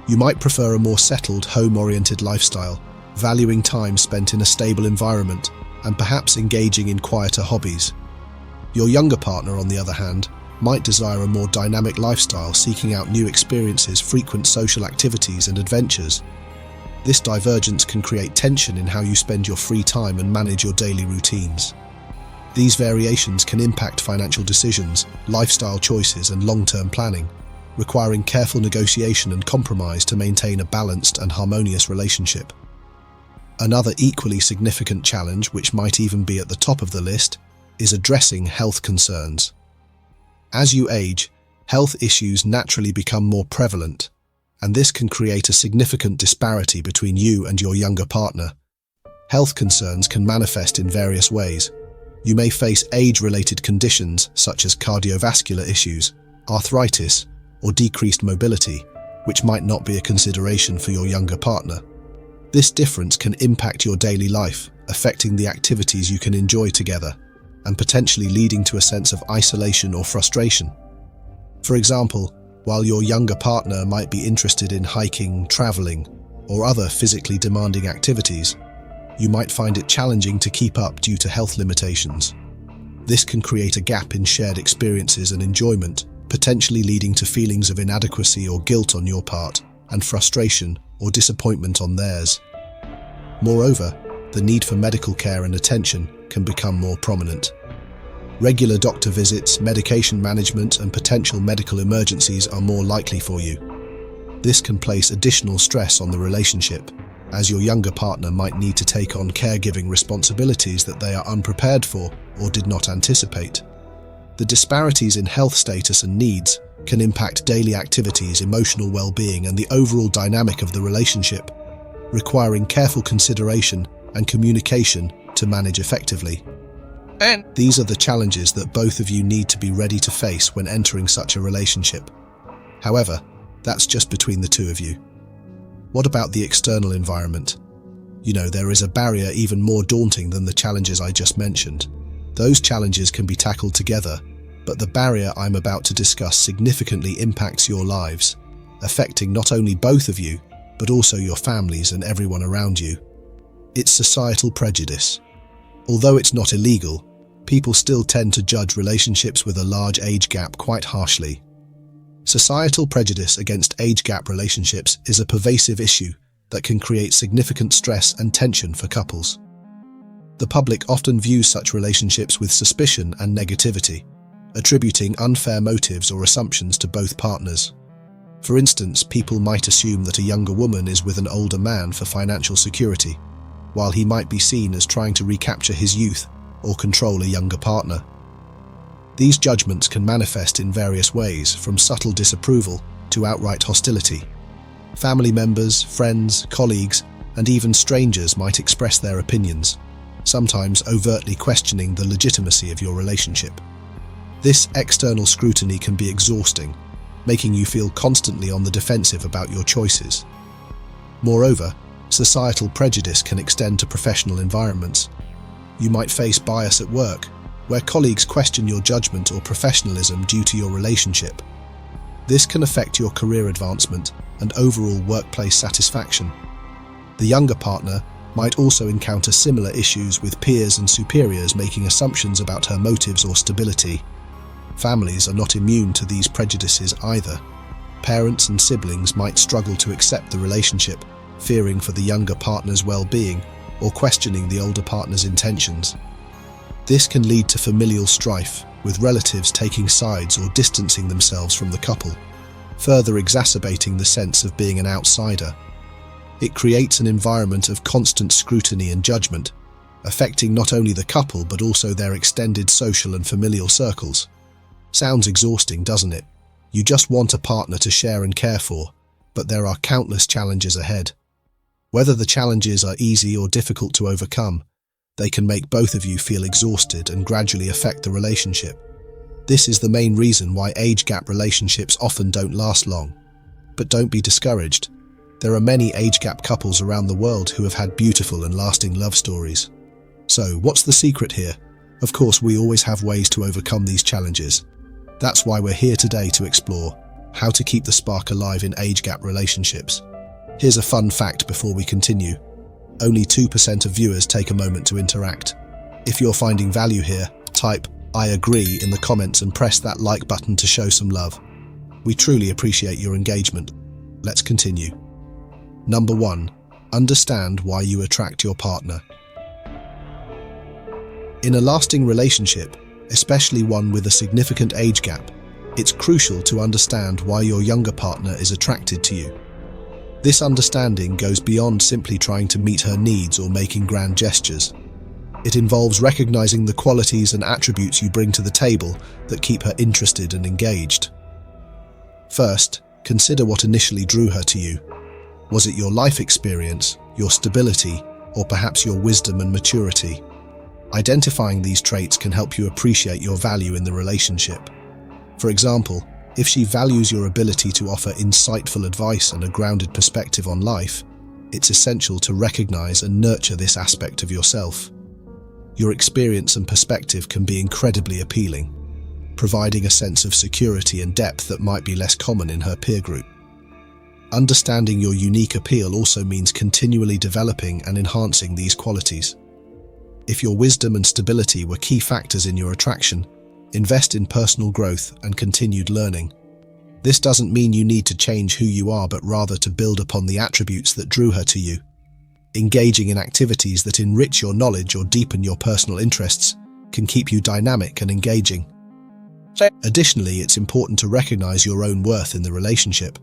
[SPEAKER 2] You might prefer a more settled, home-oriented lifestyle, valuing time spent in a stable environment and perhaps engaging in quieter hobbies. Your younger partner, on the other hand, might desire a more dynamic lifestyle, seeking out new experiences, frequent social activities, and adventures. This divergence can create tension in how you spend your free time and manage your daily routines. These variations can impact financial decisions, lifestyle choices, and long-term planning, requiring careful negotiation and compromise to maintain a balanced and harmonious relationship. Another equally significant challenge, which might even be at the top of the list, is addressing health concerns. As you age, health issues naturally become more prevalent, and this can create a significant disparity between you and your younger partner. Health concerns can manifest in various ways. You may face age-related conditions such as cardiovascular issues, arthritis, or decreased mobility, which might not be a consideration for your younger partner. This difference can impact your daily life, affecting the activities you can enjoy together, and potentially leading to a sense of isolation or frustration. For example, while your younger partner might be interested in hiking, traveling, or other physically demanding activities, you might find it challenging to keep up due to health limitations. This can create a gap in shared experiences and enjoyment, potentially leading to feelings of inadequacy or guilt on your part, and frustration or disappointment on theirs. Moreover, the need for medical care and attention can become more prominent. Regular doctor visits, medication management, and potential medical emergencies are more likely for you. This can place additional stress on the relationship, as your younger partner might need to take on caregiving responsibilities that they are unprepared for or did not anticipate. The disparities in health status and needs can impact daily activities, emotional well-being, and the overall dynamic of the relationship, requiring careful consideration and communication to manage effectively. And these are the challenges that both of you need to be ready to face when entering such a relationship. However, that's just between the two of you. What about the external environment? There is a barrier even more daunting than the challenges I just mentioned. Those challenges can be tackled together, but the barrier I'm about to discuss significantly impacts your lives, affecting not only both of you, but also your families and everyone around you. It's societal prejudice. Although it's not illegal, people still tend to judge relationships with a large age gap quite harshly. Societal prejudice against age gap relationships is a pervasive issue that can create significant stress and tension for couples. The public often views such relationships with suspicion and negativity, attributing unfair motives or assumptions to both partners. For instance, people might assume that a younger woman is with an older man for financial security, while he might be seen as trying to recapture his youth or control a younger partner. These judgments can manifest in various ways, from subtle disapproval to outright hostility. Family members, friends, colleagues, and even strangers might express their opinions, sometimes overtly questioning the legitimacy of your relationship. This external scrutiny can be exhausting, making you feel constantly on the defensive about your choices. Moreover, societal prejudice can extend to professional environments. You might face bias at work, where colleagues question your judgment or professionalism due to your relationship. This can affect your career advancement and overall workplace satisfaction. The younger partner might also encounter similar issues, with peers and superiors making assumptions about her motives or stability. Families are not immune to these prejudices either. Parents and siblings might struggle to accept the relationship, fearing for the younger partner's well-being or questioning the older partner's intentions. This can lead to familial strife, with relatives taking sides or distancing themselves from the couple, further exacerbating the sense of being an outsider. It creates an environment of constant scrutiny and judgment, affecting not only the couple but also their extended social and familial circles. Sounds exhausting, doesn't it? You just want a partner to share and care for, but there are countless challenges ahead. Whether the challenges are easy or difficult to overcome, they can make both of you feel exhausted and gradually affect the relationship. This is the main reason why age gap relationships often don't last long. But don't be discouraged. There are many age gap couples around the world who have had beautiful and lasting love stories. So, what's the secret here? Of course, we always have ways to overcome these challenges. That's why we're here today to explore how to keep the spark alive in age gap relationships. Here's a fun fact before we continue. Only 2% of viewers take a moment to interact. If you're finding value here, type "I agree" in the comments and press that like button to show some love. We truly appreciate your engagement. Let's continue. Number 1. Understand why you attract your partner. In a lasting relationship, especially one with a significant age gap, it's crucial to understand why your younger partner is attracted to you. This understanding goes beyond simply trying to meet her needs or making grand gestures. It involves recognizing the qualities and attributes you bring to the table that keep her interested and engaged. First, consider what initially drew her to you. Was it your life experience, your stability, or perhaps your wisdom and maturity? Identifying these traits can help you appreciate your value in the relationship. For example, if she values your ability to offer insightful advice and a grounded perspective on life, it's essential to recognize and nurture this aspect of yourself. Your experience and perspective can be incredibly appealing, providing a sense of security and depth that might be less common in her peer group. Understanding your unique appeal also means continually developing and enhancing these qualities. If your wisdom and stability were key factors in your attraction, invest in personal growth and continued learning. This doesn't mean you need to change who you are, but rather to build upon the attributes that drew her to you. Engaging in activities that enrich your knowledge or deepen your personal interests can keep you dynamic and engaging. Additionally, it's important to recognize your own worth in the relationship.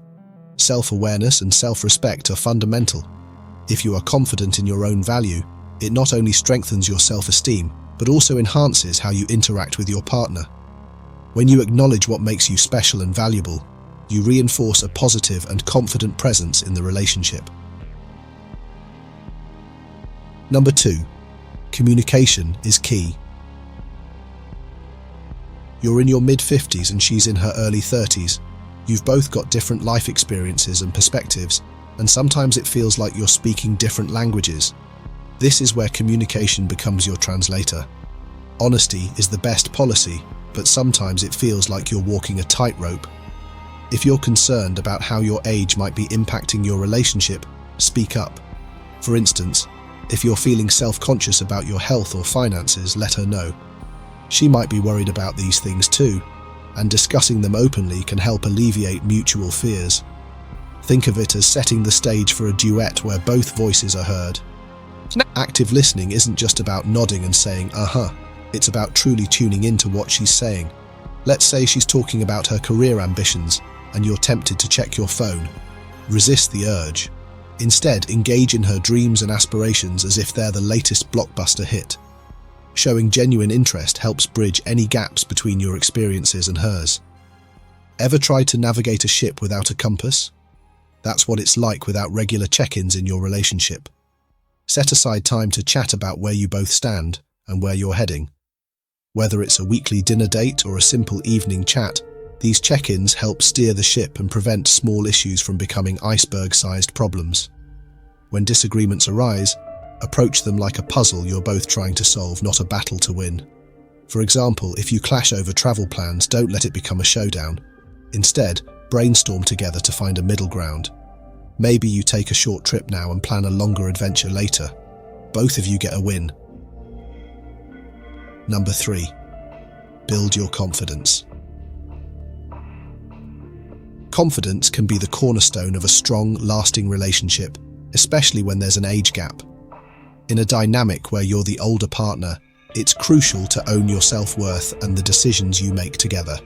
[SPEAKER 2] Self-awareness and self-respect are fundamental. If you are confident in your own value, it not only strengthens your self-esteem, but also enhances how you interact with your partner. When you acknowledge what makes you special and valuable, you reinforce a positive and confident presence in the relationship. Number 2. Communication is key. You're in your mid-50s and she's in her early 30s. You've both got different life experiences and perspectives, and sometimes it feels like you're speaking different languages. This is where communication becomes your translator. Honesty is the best policy, but sometimes it feels like you're walking a tightrope. If you're concerned about how your age might be impacting your relationship, speak up. For instance, if you're feeling self-conscious about your health or finances, let her know. She might be worried about these things too, and discussing them openly can help alleviate mutual fears. Think of it as setting the stage for a duet where both voices are heard. Active listening isn't just about nodding and saying, "uh-huh." It's about truly tuning into what she's saying. Let's say she's talking about her career ambitions, and you're tempted to check your phone. Resist the urge. Instead, engage in her dreams and aspirations as if they're the latest blockbuster hit. Showing genuine interest helps bridge any gaps between your experiences and hers. Ever tried to navigate a ship without a compass? That's what it's like without regular check-ins in your relationship. Set aside time to chat about where you both stand and where you're heading. Whether it's a weekly dinner date or a simple evening chat, these check-ins help steer the ship and prevent small issues from becoming iceberg-sized problems. When disagreements arise, approach them like a puzzle you're both trying to solve, not a battle to win. For example, if you clash over travel plans, don't let it become a showdown. Instead, brainstorm together to find a middle ground. Maybe you take a short trip now and plan a longer adventure later. Both of you get a win. Number 3. Build your confidence. Confidence can be the cornerstone of a strong, lasting relationship, especially when there's an age gap. In a dynamic where you're the older partner, it's crucial to own your self-worth and the decisions you make together.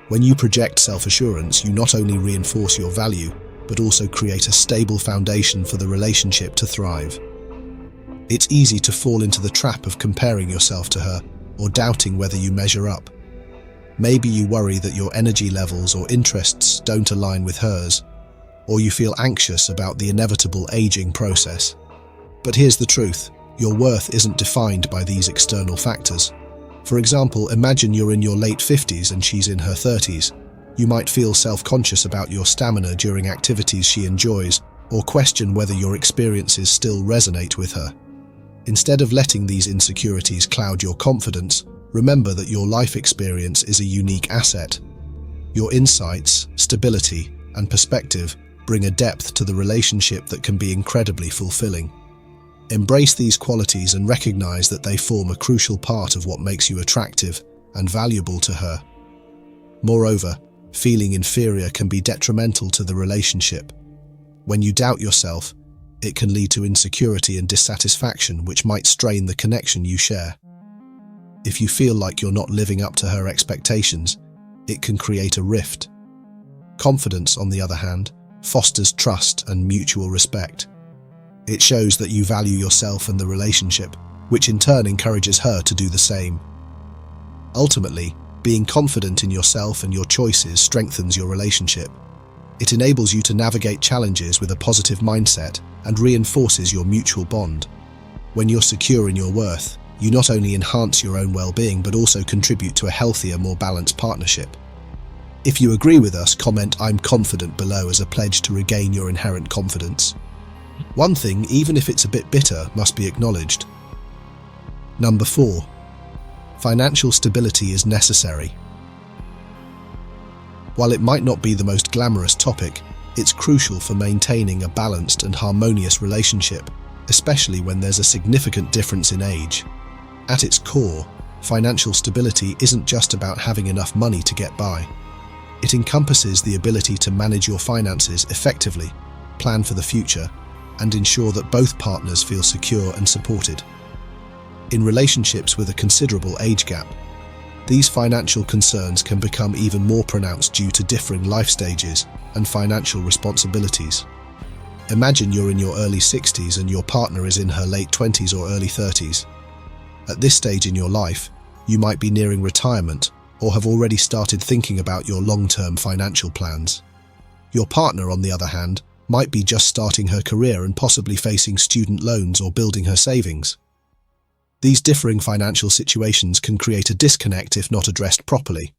[SPEAKER 2] When you project self-assurance, you not only reinforce your value, but also create a stable foundation for the relationship to thrive. It's easy to fall into the trap of comparing yourself to her or doubting whether you measure up. Maybe you worry that your energy levels or interests don't align with hers, or you feel anxious about the inevitable aging process. But here's the truth, your worth isn't defined by these external factors. For example, imagine you're in your late 50s and she's in her 30s. You might feel self-conscious about your stamina during activities she enjoys, or question whether your experiences still resonate with her. Instead of letting these insecurities cloud your confidence, remember that your life experience is a unique asset. Your insights, stability, and perspective bring a depth to the relationship that can be incredibly fulfilling. Embrace these qualities and recognize that they form a crucial part of what makes you attractive and valuable to her. Moreover, feeling inferior can be detrimental to the relationship. When you doubt yourself, it can lead to insecurity and dissatisfaction, which might strain the connection you share. If you feel like you're not living up to her expectations, it can create a rift. Confidence, on the other hand, fosters trust and mutual respect. It shows that you value yourself and the relationship, which in turn encourages her to do the same. Ultimately, being confident in yourself and your choices strengthens your relationship. It enables you to navigate challenges with a positive mindset and reinforces your mutual bond. When you're secure in your worth, you not only enhance your own well-being but also contribute to a healthier, more balanced partnership. If you agree with us, comment "I'm confident" below as a pledge to regain your inherent confidence. One thing, even if it's a bit bitter, must be acknowledged. Number 4. Financial stability is necessary. While it might not be the most glamorous topic, it's crucial for maintaining a balanced and harmonious relationship, especially when there's a significant difference in age. At its core, financial stability isn't just about having enough money to get by. It encompasses the ability to manage your finances effectively, plan for the future, and ensure that both partners feel secure and supported. In relationships with a considerable age gap, these financial concerns can become even more pronounced due to differing life stages and financial responsibilities. Imagine you're in your early 60s and your partner is in her late 20s or early 30s. At this stage in your life, you might be nearing retirement or have already started thinking about your long-term financial plans. Your partner, on the other hand, might be just starting her career and possibly facing student loans or building her savings. These differing financial situations can create a disconnect if not addressed properly.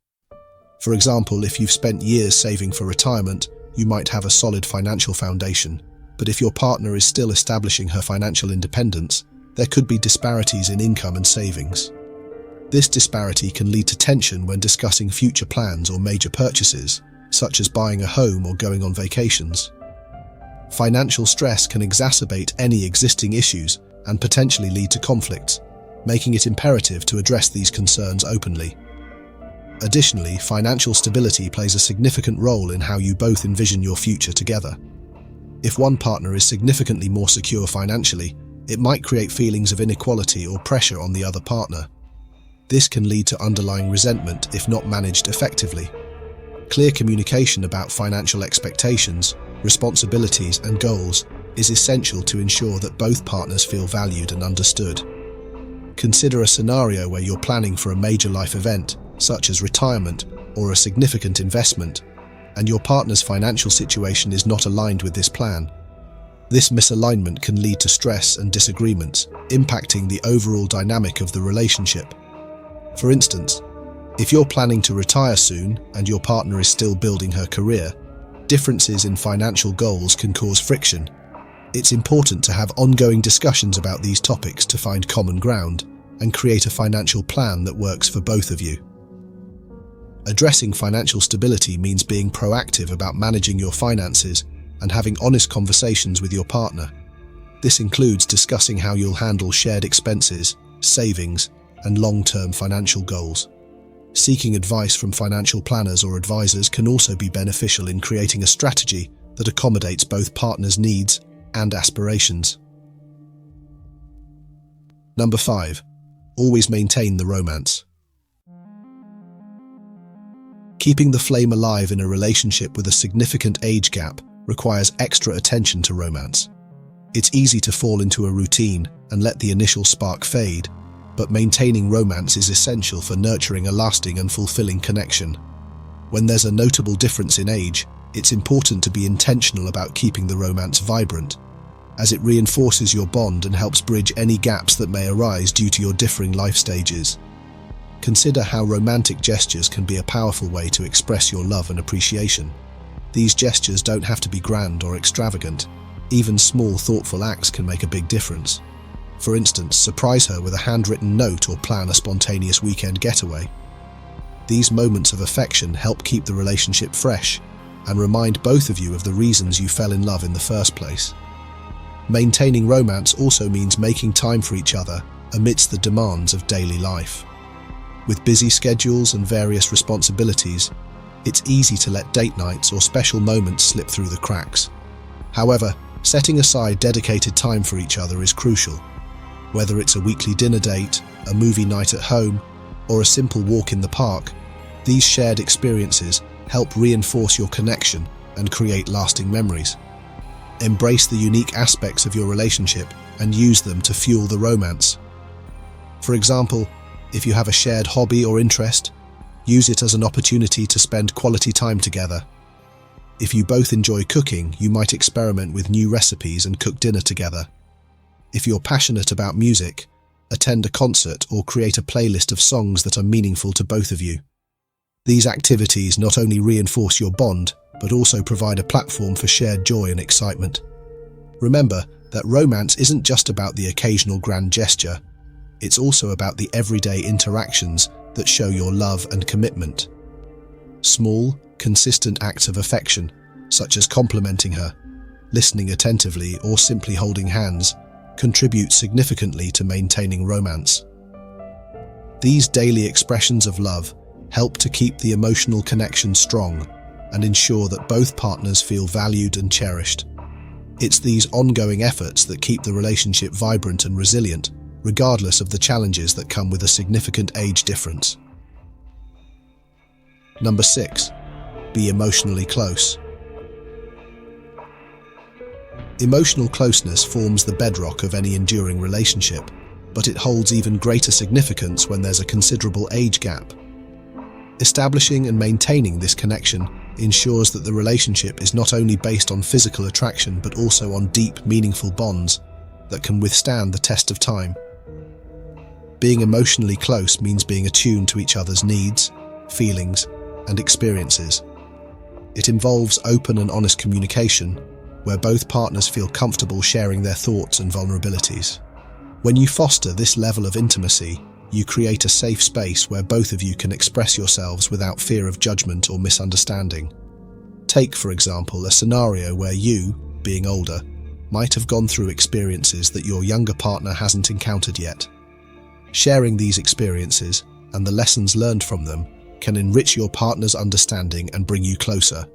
[SPEAKER 2] For example, if you've spent years saving for retirement, you might have a solid financial foundation, but if your partner is still establishing her financial independence, there could be disparities in income and savings. This disparity can lead to tension when discussing future plans or major purchases, such as buying a home or going on vacations. Financial stress can exacerbate any existing issues and potentially lead to conflicts, making it imperative to address these concerns openly. Additionally, financial stability plays a significant role in how you both envision your future together. If one partner is significantly more secure financially, it might create feelings of inequality or pressure on the other partner. This can lead to underlying resentment if not managed effectively. Clear communication about financial expectations, responsibilities, and goals is essential to ensure that both partners feel valued and understood. Consider a scenario where you're planning for a major life event, such as retirement or a significant investment, and your partner's financial situation is not aligned with this plan. This misalignment can lead to stress and disagreements, impacting the overall dynamic of the relationship. For instance, if you're planning to retire soon and your partner is still building her career, differences in financial goals can cause friction. It's important to have ongoing discussions about these topics to find common ground and create a financial plan that works for both of you. Addressing financial stability means being proactive about managing your finances and having honest conversations with your partner. This includes discussing how you'll handle shared expenses, savings, and long-term financial goals. Seeking advice from financial planners or advisors can also be beneficial in creating a strategy that accommodates both partners' needs and aspirations. Number 5. Always maintain the romance. Keeping the flame alive in a relationship with a significant age gap requires extra attention to romance. It's easy to fall into a routine and let the initial spark fade, but maintaining romance is essential for nurturing a lasting and fulfilling connection. When there's a notable difference in age, it's important to be intentional about keeping the romance vibrant, as it reinforces your bond and helps bridge any gaps that may arise due to your differing life stages. Consider how romantic gestures can be a powerful way to express your love and appreciation. These gestures don't have to be grand or extravagant. Even small, thoughtful acts can make a big difference. For instance, surprise her with a handwritten note or plan a spontaneous weekend getaway. These moments of affection help keep the relationship fresh and remind both of you of the reasons you fell in love in the first place. Maintaining romance also means making time for each other amidst the demands of daily life. With busy schedules and various responsibilities, it's easy to let date nights or special moments slip through the cracks. However, setting aside dedicated time for each other is crucial. Whether it's a weekly dinner date, a movie night at home, or a simple walk in the park, these shared experiences help reinforce your connection and create lasting memories. Embrace the unique aspects of your relationship and use them to fuel the romance. For example, if you have a shared hobby or interest, use it as an opportunity to spend quality time together. If you both enjoy cooking, you might experiment with new recipes and cook dinner together. If you're passionate about music, attend a concert or create a playlist of songs that are meaningful to both of you. These activities not only reinforce your bond, but also provide a platform for shared joy and excitement. Remember that romance isn't just about the occasional grand gesture, it's also about the everyday interactions that show your love and commitment. Small, consistent acts of affection, such as complimenting her, listening attentively, or simply holding hands, contribute significantly to maintaining romance. These daily expressions of love help to keep the emotional connection strong and ensure that both partners feel valued and cherished. It's these ongoing efforts that keep the relationship vibrant and resilient, regardless of the challenges that come with a significant age difference. Number 6. Be emotionally close. Emotional closeness forms the bedrock of any enduring relationship, but it holds even greater significance when there's a considerable age gap. Establishing and maintaining this connection ensures that the relationship is not only based on physical attraction but also on deep, meaningful bonds that can withstand the test of time. Being emotionally close means being attuned to each other's needs, feelings, and experiences. It involves open and honest communication, where both partners feel comfortable sharing their thoughts and vulnerabilities. When you foster this level of intimacy, you create a safe space where both of you can express yourselves without fear of judgment or misunderstanding. Take, for example, a scenario where you, being older, might have gone through experiences that your younger partner hasn't encountered yet. Sharing these experiences and the lessons learned from them can enrich your partner's understanding and bring you closer.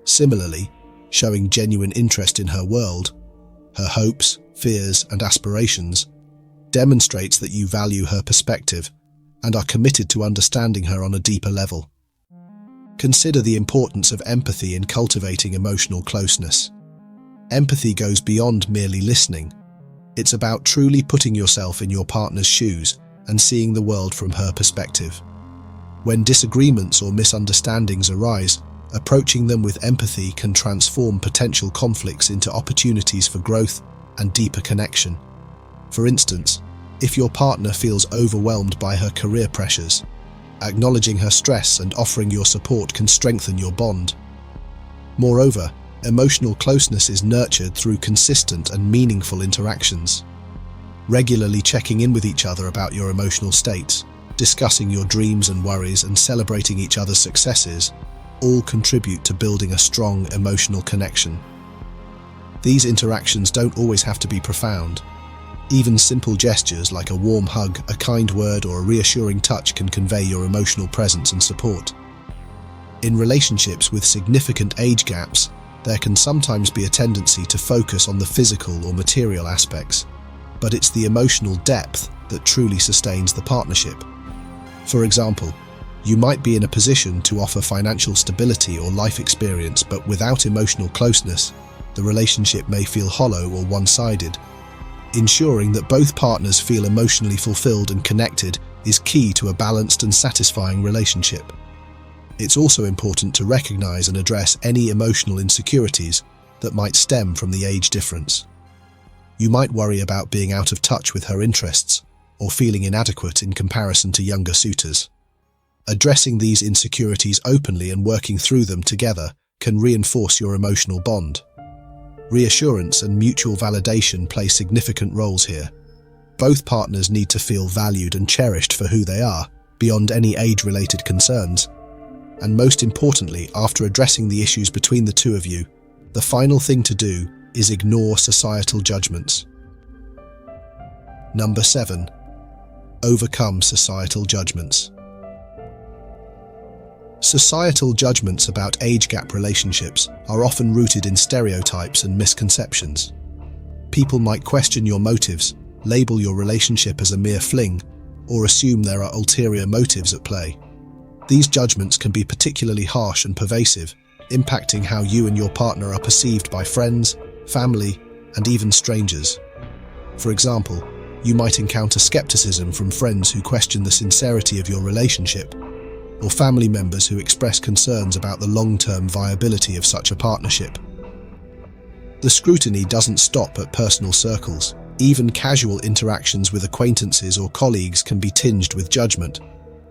[SPEAKER 2] Similarly, showing genuine interest in her world, her hopes, fears, and aspirations, demonstrates that you value her perspective and are committed to understanding her on a deeper level. Consider the importance of empathy in cultivating emotional closeness. Empathy goes beyond merely listening. It's about truly putting yourself in your partner's shoes and seeing the world from her perspective. When disagreements or misunderstandings arise, approaching them with empathy can transform potential conflicts into opportunities for growth and deeper connection. For instance, if your partner feels overwhelmed by her career pressures, acknowledging her stress and offering your support can strengthen your bond. Moreover, emotional closeness is nurtured through consistent and meaningful interactions. Regularly checking in with each other about your emotional states, discussing your dreams and worries, and celebrating each other's successes all contribute to building a strong emotional connection. These interactions don't always have to be profound. Even simple gestures like a warm hug, a kind word, or a reassuring touch can convey your emotional presence and support. In relationships with significant age gaps, there can sometimes be a tendency to focus on the physical or material aspects, but it's the emotional depth that truly sustains the partnership. For example, you might be in a position to offer financial stability or life experience, but without emotional closeness, the relationship may feel hollow or one-sided. Ensuring that both partners feel emotionally fulfilled and connected is key to a balanced and satisfying relationship. It's also important to recognize and address any emotional insecurities that might stem from the age difference. You might worry about being out of touch with her interests or feeling inadequate in comparison to younger suitors. Addressing these insecurities openly and working through them together can reinforce your emotional bond. Reassurance and mutual validation play significant roles here. Both partners need to feel valued and cherished for who they are, beyond any age-related concerns. And most importantly, after addressing the issues between the two of you, the final thing to do is ignore societal judgments. Number 7. Overcome societal judgments. Societal judgments about age gap relationships are often rooted in stereotypes and misconceptions. People might question your motives, label your relationship as a mere fling, or assume there are ulterior motives at play. These judgments can be particularly harsh and pervasive, impacting how you and your partner are perceived by friends, family, and even strangers. For example, you might encounter skepticism from friends who question the sincerity of your relationship, or family members who express concerns about the long-term viability of such a partnership. The scrutiny doesn't stop at personal circles. Even casual interactions with acquaintances or colleagues can be tinged with judgment.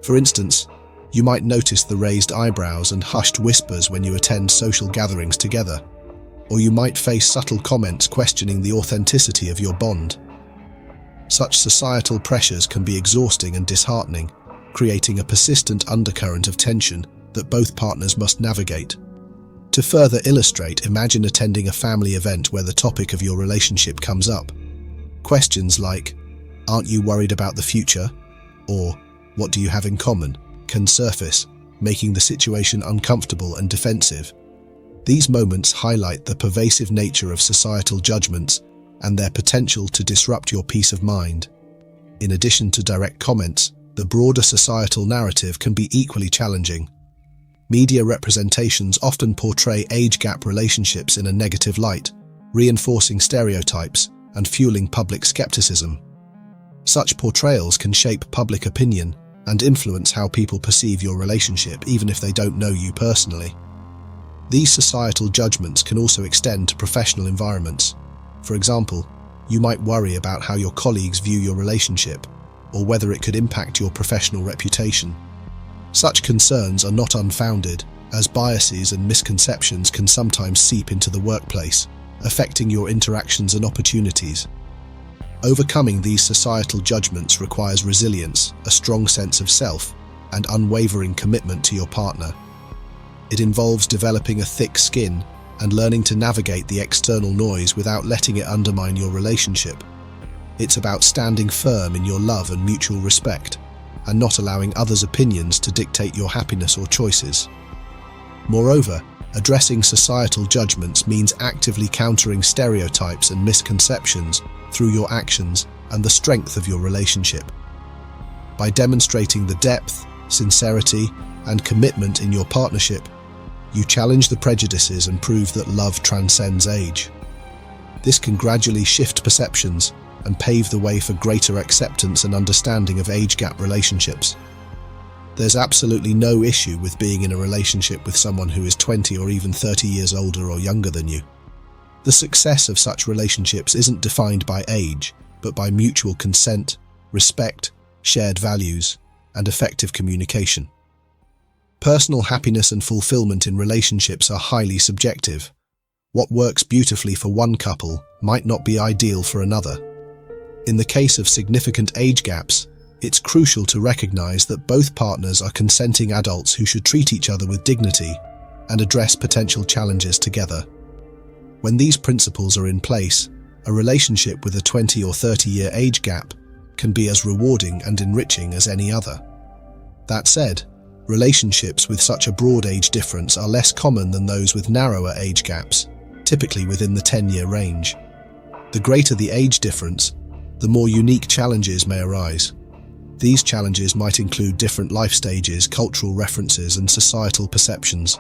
[SPEAKER 2] For instance, you might notice the raised eyebrows and hushed whispers when you attend social gatherings together, or you might face subtle comments questioning the authenticity of your bond. Such societal pressures can be exhausting and disheartening, creating a persistent undercurrent of tension that both partners must navigate. To further illustrate, imagine attending a family event where the topic of your relationship comes up. Questions like, "Aren't you worried about the future?" or "What do you have in common?" can surface, making the situation uncomfortable and defensive. These moments highlight the pervasive nature of societal judgments and their potential to disrupt your peace of mind. In addition to direct comments, the broader societal narrative can be equally challenging. Media representations often portray age gap relationships in a negative light, reinforcing stereotypes and fueling public skepticism. Such portrayals can shape public opinion and influence how people perceive your relationship, even if they don't know you personally. These societal judgments can also extend to professional environments. For example, you might worry about how your colleagues view your relationship, or whether it could impact your professional reputation. Such concerns are not unfounded, as biases and misconceptions can sometimes seep into the workplace, affecting your interactions and opportunities. Overcoming these societal judgments requires resilience, a strong sense of self, and unwavering commitment to your partner. It involves developing a thick skin and learning to navigate the external noise without letting it undermine your relationship. It's about standing firm in your love and mutual respect, and not allowing others' opinions to dictate your happiness or choices. Moreover, addressing societal judgments means actively countering stereotypes and misconceptions through your actions and the strength of your relationship. By demonstrating the depth, sincerity, and commitment in your partnership, you challenge the prejudices and prove that love transcends age. This can gradually shift perceptions and pave the way for greater acceptance and understanding of age gap relationships. There's absolutely no issue with being in a relationship with someone who is 20 or even 30 years older or younger than you. The success of such relationships isn't defined by age, but by mutual consent, respect, shared values, and effective communication. Personal happiness and fulfillment in relationships are highly subjective. What works beautifully for one couple might not be ideal for another. In the case of significant age gaps, it's crucial to recognize that both partners are consenting adults who should treat each other with dignity and address potential challenges together. When these principles are in place, a relationship with a 20 or 30-year age gap can be as rewarding and enriching as any other. That said, relationships with such a broad age difference are less common than those with narrower age gaps, typically within the 10-year range. The greater the age difference, the more unique challenges may arise. These challenges might include different life stages, cultural references, and societal perceptions.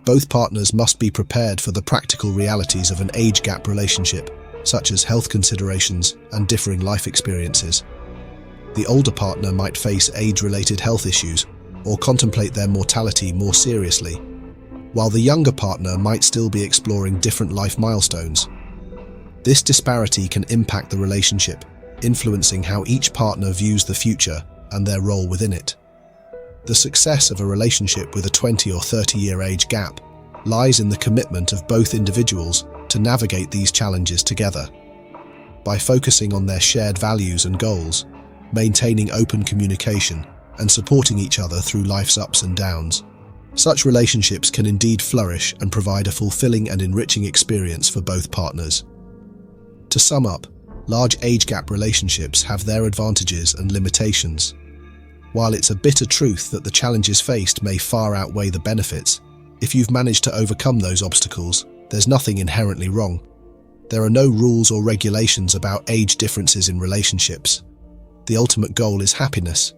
[SPEAKER 2] Both partners must be prepared for the practical realities of an age gap relationship, such as health considerations and differing life experiences. The older partner might face age-related health issues or contemplate their mortality more seriously, while the younger partner might still be exploring different life milestones. This disparity can impact the relationship, influencing how each partner views the future and their role within it. The success of a relationship with a 20 or 30-year age gap lies in the commitment of both individuals to navigate these challenges together. By focusing on their shared values and goals, maintaining open communication, and supporting each other through life's ups and downs, such relationships can indeed flourish and provide a fulfilling and enriching experience for both partners. To sum up, large age gap relationships have their advantages and limitations. While it's a bitter truth that the challenges faced may far outweigh the benefits, if you've managed to overcome those obstacles, there's nothing inherently wrong. There are no rules or regulations about age differences in relationships. The ultimate goal is happiness.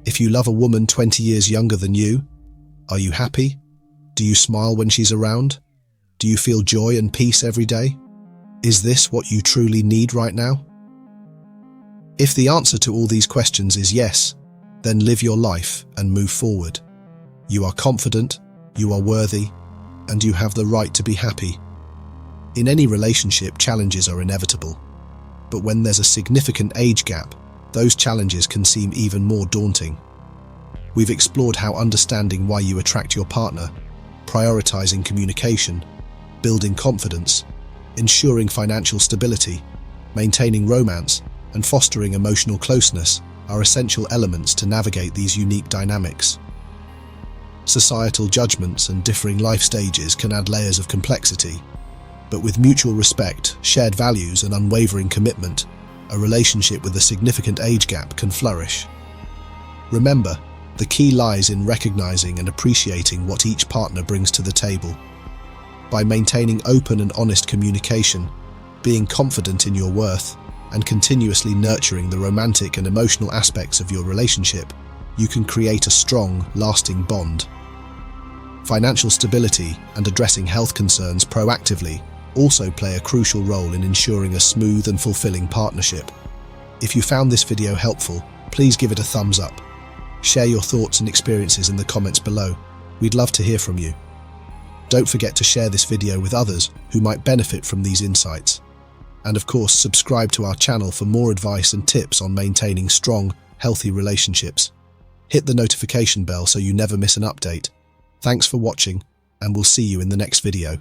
[SPEAKER 2] If you love a woman 20 years younger than you, are you happy? Do you smile when she's around? Do you feel joy and peace every day? Is this what you truly need right now? If the answer to all these questions is yes, then live your life and move forward. You are confident, you are worthy, and you have the right to be happy. In any relationship, challenges are inevitable. But when there's a significant age gap, those challenges can seem even more daunting. We've explored how understanding why you attract your partner, prioritizing communication, building confidence, ensuring financial stability, maintaining romance, and fostering emotional closeness are essential elements to navigate these unique dynamics. Societal judgments and differing life stages can add layers of complexity, but with mutual respect, shared values, and unwavering commitment, a relationship with a significant age gap can flourish. Remember, the key lies in recognizing and appreciating what each partner brings to the table. By maintaining open and honest communication, being confident in your worth, and continuously nurturing the romantic and emotional aspects of your relationship, you can create a strong, lasting bond. Financial stability and addressing health concerns proactively also play a crucial role in ensuring a smooth and fulfilling partnership. If you found this video helpful, please give it a thumbs up. Share your thoughts and experiences in the comments below. We'd love to hear from you. Don't forget to share this video with others who might benefit from these insights. And of course, subscribe to our channel for more advice and tips on maintaining strong, healthy relationships. Hit the notification bell so you never miss an update. Thanks for watching, and we'll see you in the next video.